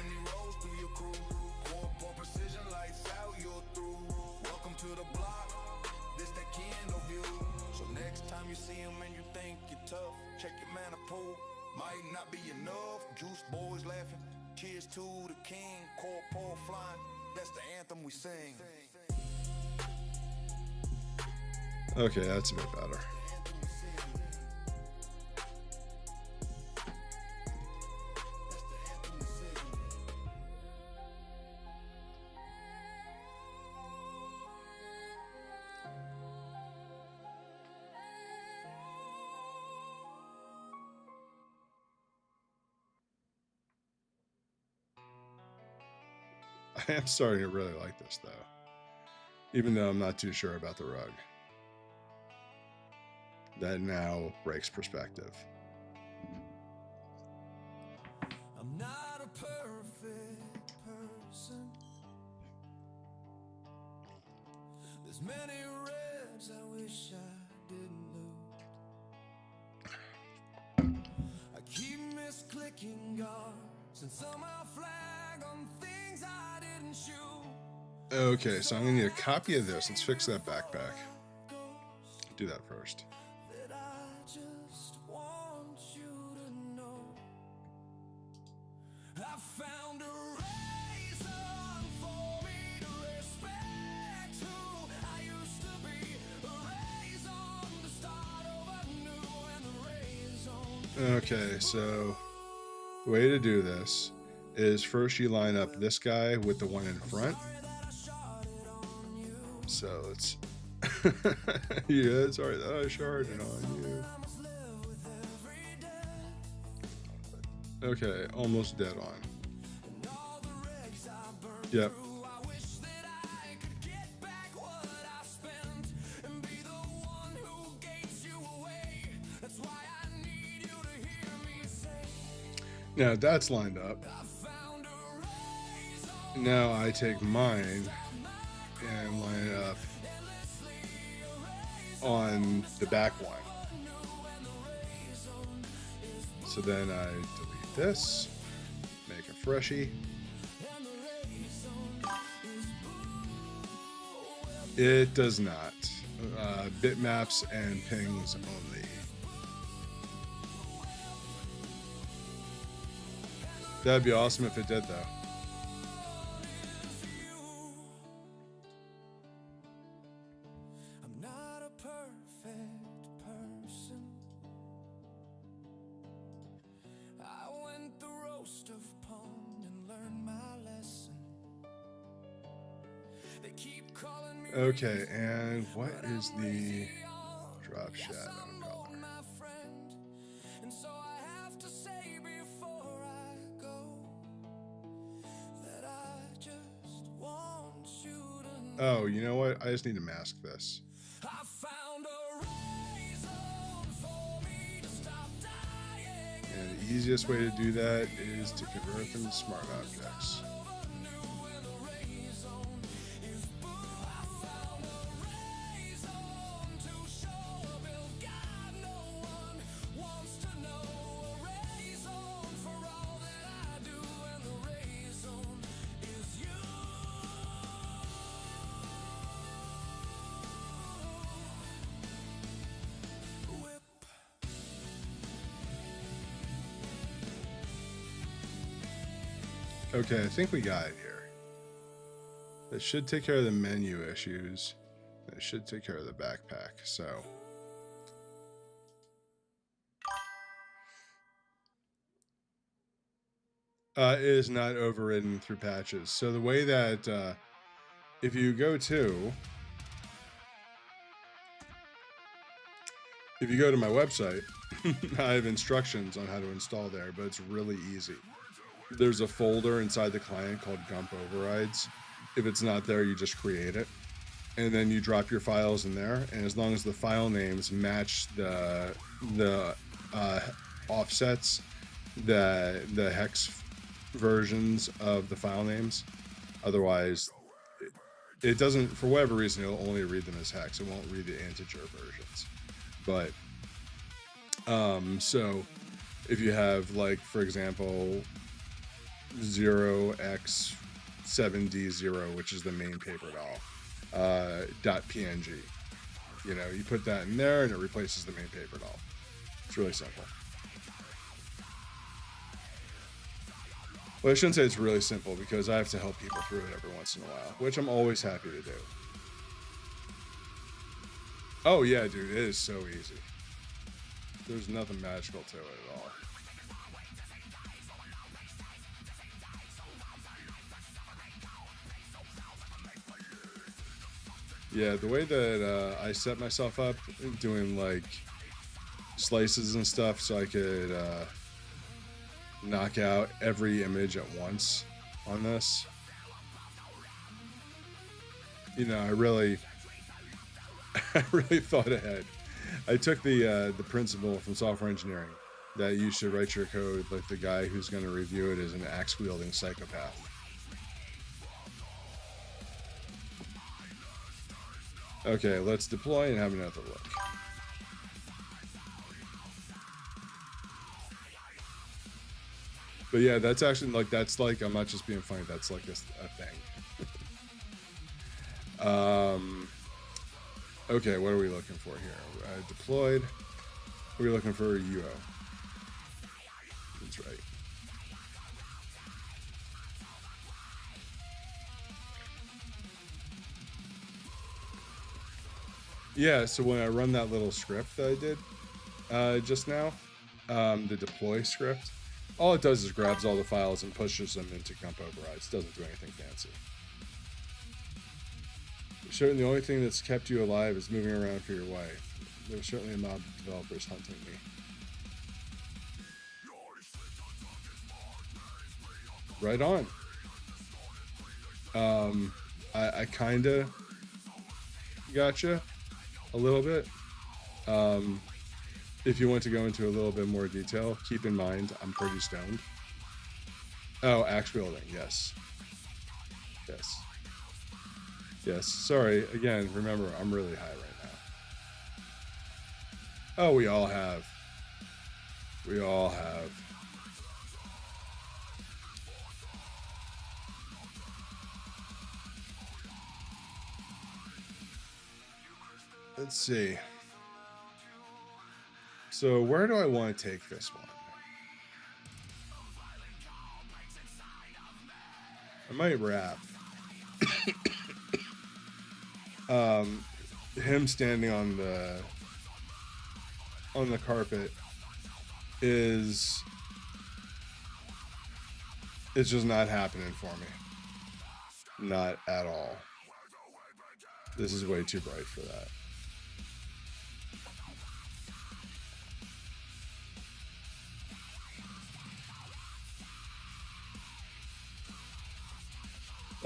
So next time you see him and you think you're tough, check your mana pool. Might not be enough. Juice boys laughing. Cheers to the king. Corporal flying. That's the anthem we sing. Okay, that's a bit better. I am starting to really like this though, even though I'm not too sure about the rug. That now breaks perspective. I'm not a perfect person. There's many reds I wish I didn't lose. I keep misclicking guards and somehow flag on things I didn't shoot. Okay, so I'm gonna need a copy of this. Let's fix that backpack. Do that first. That I just want you to know I found a reason for me to respect who I used to be. A reason to start over new and a reason. Okay, so the way to do this is first you line up this guy with the one in front. So it's yeah, sorry that I sharded on you. Okay, almost dead on. Yep. Now that's lined up. Now I take mine and line it up on the back one. So then I delete this, make a freshie. It does not. Bitmaps and pings only. That'd be awesome if it did though. Okay, and what is the drop shadow color? Oh, you know what? I just need to mask this. And the easiest way to do that is to convert them to smart objects. Okay, I think we got it here. That should take care of the menu issues. That should take care of the backpack, so. It is not overridden through patches. So the way that, if you go to my website, I have instructions on how to install there, but it's really easy. There's a folder inside the client called Gump Overrides. If it's not there, you just create it. And then you drop your files in there. And as long as the file names match the offsets, the hex versions of the file names, otherwise it doesn't, for whatever reason, it'll only read them as hex. It won't read the integer versions. But, so if you have, like, for example, 0x7d0, which is the main paper doll, .png. You know, you put that in there and it replaces the main paper doll. It's really simple. Well, I shouldn't say it's really simple because I have to help people through it every once in a while, which I'm always happy to do. Oh yeah, dude, it is so easy. There's nothing magical to it at all. Yeah, the way that I set myself up doing like slices and stuff so I could knock out every image at once on this you know, I really thought ahead. I took the principle from software engineering that you should write your code like the guy who's going to review it is an axe wielding psychopath. Okay, let's deploy and have another look. But yeah, that's actually like, that's like, I'm not just being funny, that's like a thing. Okay, what are we looking for here? Deployed. We're looking for a UO. That's right. Yeah, so when I run that little script that I did just now, the deploy script, all it does is grabs all the files and pushes them into comp overrides. It doesn't do anything fancy. Certainly the only thing that's kept you alive is moving around for your wife. There's certainly a mob of developers hunting me. Right on. I kinda gotcha a little bit. If you want to go into a little bit more detail, keep in mind I'm pretty stoned. Oh, axe wielding, yes. Yes. Yes. Sorry, again, remember, I'm really high right now. Oh, we all have. We all have. Let's see. So where do I want to take this one? I might rap. Him standing on the carpet is it's just not happening for me. Not at all. This is way too bright for that.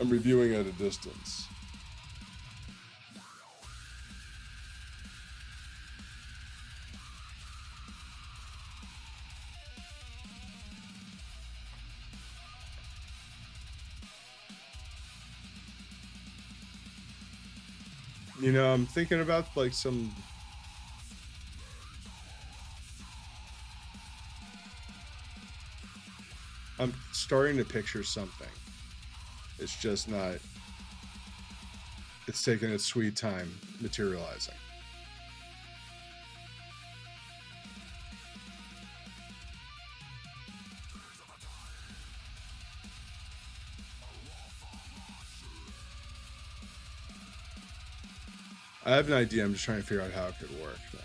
I'm reviewing at a distance. You know, I'm thinking about like some. I'm starting to picture something. It's just not. It's taking its sweet time materializing. I have an idea. I'm just trying to figure out how it could work now.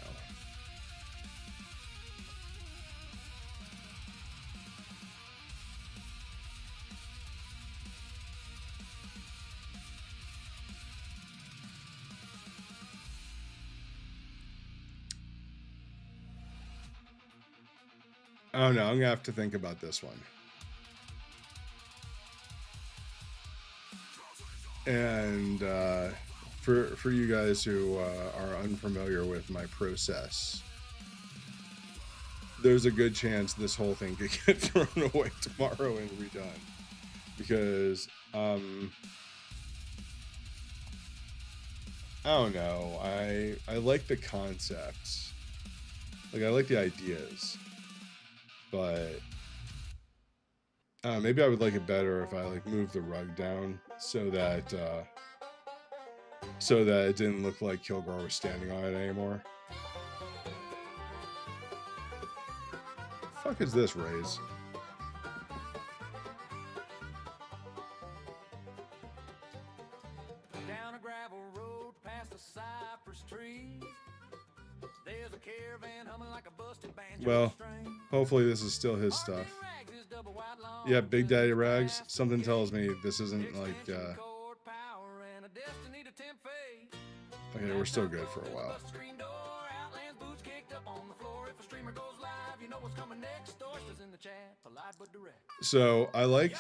Oh no, I'm gonna have to think about this one. And for you guys who are unfamiliar with my process, there's a good chance this whole thing could get thrown away tomorrow and redone because I don't know. I like the concepts, like I like the ideas, but maybe I would like it better if I like moved the rug down so that it didn't look like Kilgore was standing on it anymore. The fuck is this, Raze? Down a gravel road past a cypress tree. There's a caravan humming like a busted banjo Well, string. hopefully this is still his stuff. Yeah, Big Daddy Rags. Something tells me this isn't like. Okay, we're still good for a while. So I like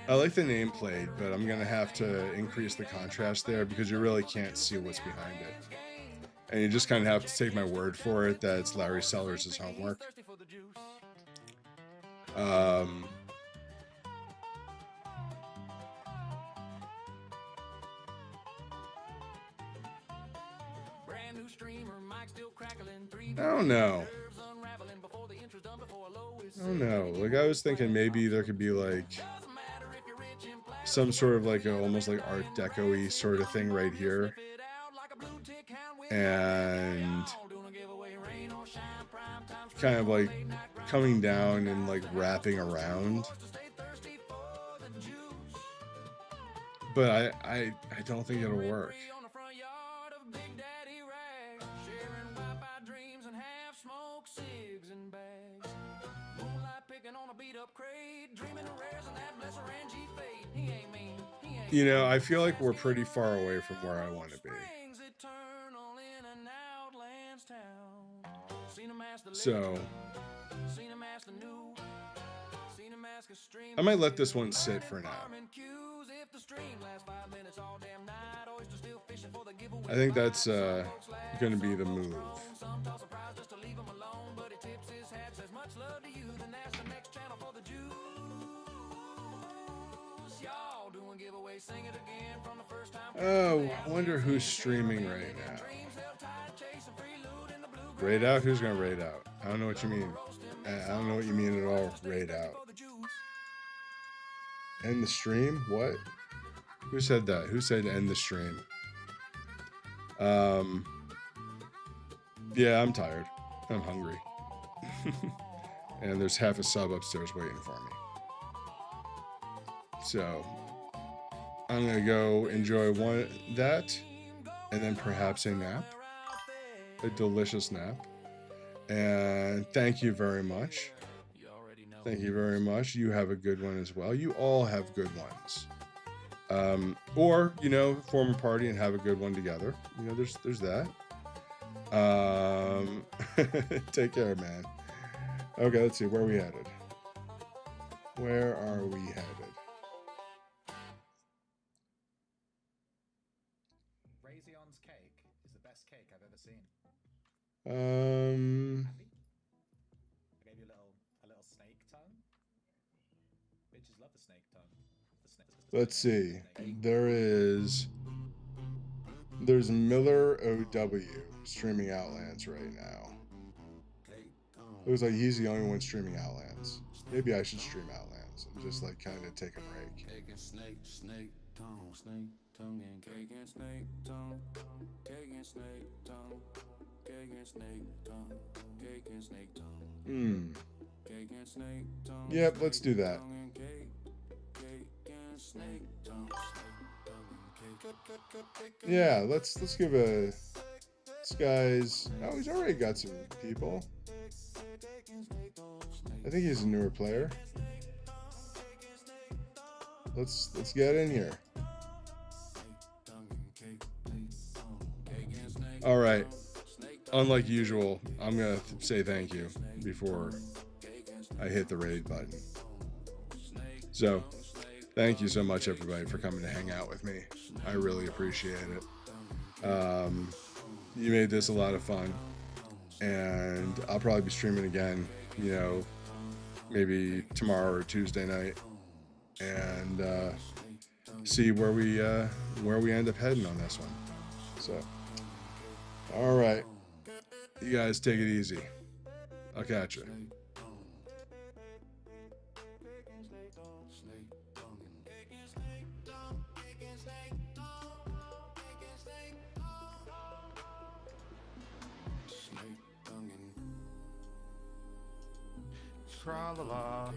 I like the nameplate, but I'm gonna have to increase the contrast there because you really can't see what's behind it. And you just kind of have to take my word for it that it's Larry Sellers' homework. I don't know. I don't know. Like, I was thinking maybe there could be like some sort of like a, almost like Art Deco-y sort of thing right here. And kind of like coming down and like wrapping around. But I don't think it'll work. You know, I feel like we're pretty far away from where I want to be. So I might let this one sit for now. I think that's going to be the move. Oh, I wonder who's streaming right now. Raid out? Who's going to raid out? I don't know what you mean. I don't know what you mean at all, raid out. End the stream? What? Who said that? Who said end the stream? Yeah, I'm tired. I'm hungry. And there's half a sub upstairs waiting for me. So I'm gonna go enjoy that, and then perhaps a nap, a delicious nap. And thank you very much. Thank you very much. You have a good one as well. You all have good ones. Or, you know, form a party and have a good one together. You know, there's that. Take care, man. Okay, let's see. Where are we headed? Where are we headed? Raision's cake is the best cake I've ever seen. I gave you a little snake tongue. Bitches love the snake tongue. Let's see. There's Miller OW streaming Outlands right now. Looks like he's the only one streaming Outlands. Maybe I should stream Outlands and just like kind of take a break. Yep, let's do that. Yeah, let's give a this guy's. Oh, he's already got some people. I think he's a newer player. Let's get in here. All right. Unlike usual, I'm gonna say thank you before I hit the raid button. So, thank you so much, everybody, for coming to hang out with me. I really appreciate it. You made this a lot of fun, and I'll probably be streaming again, you know, maybe tomorrow or Tuesday night, and see where we end up heading on this one. So, all right, you guys take it easy. I'll catch you. Tra-la-la.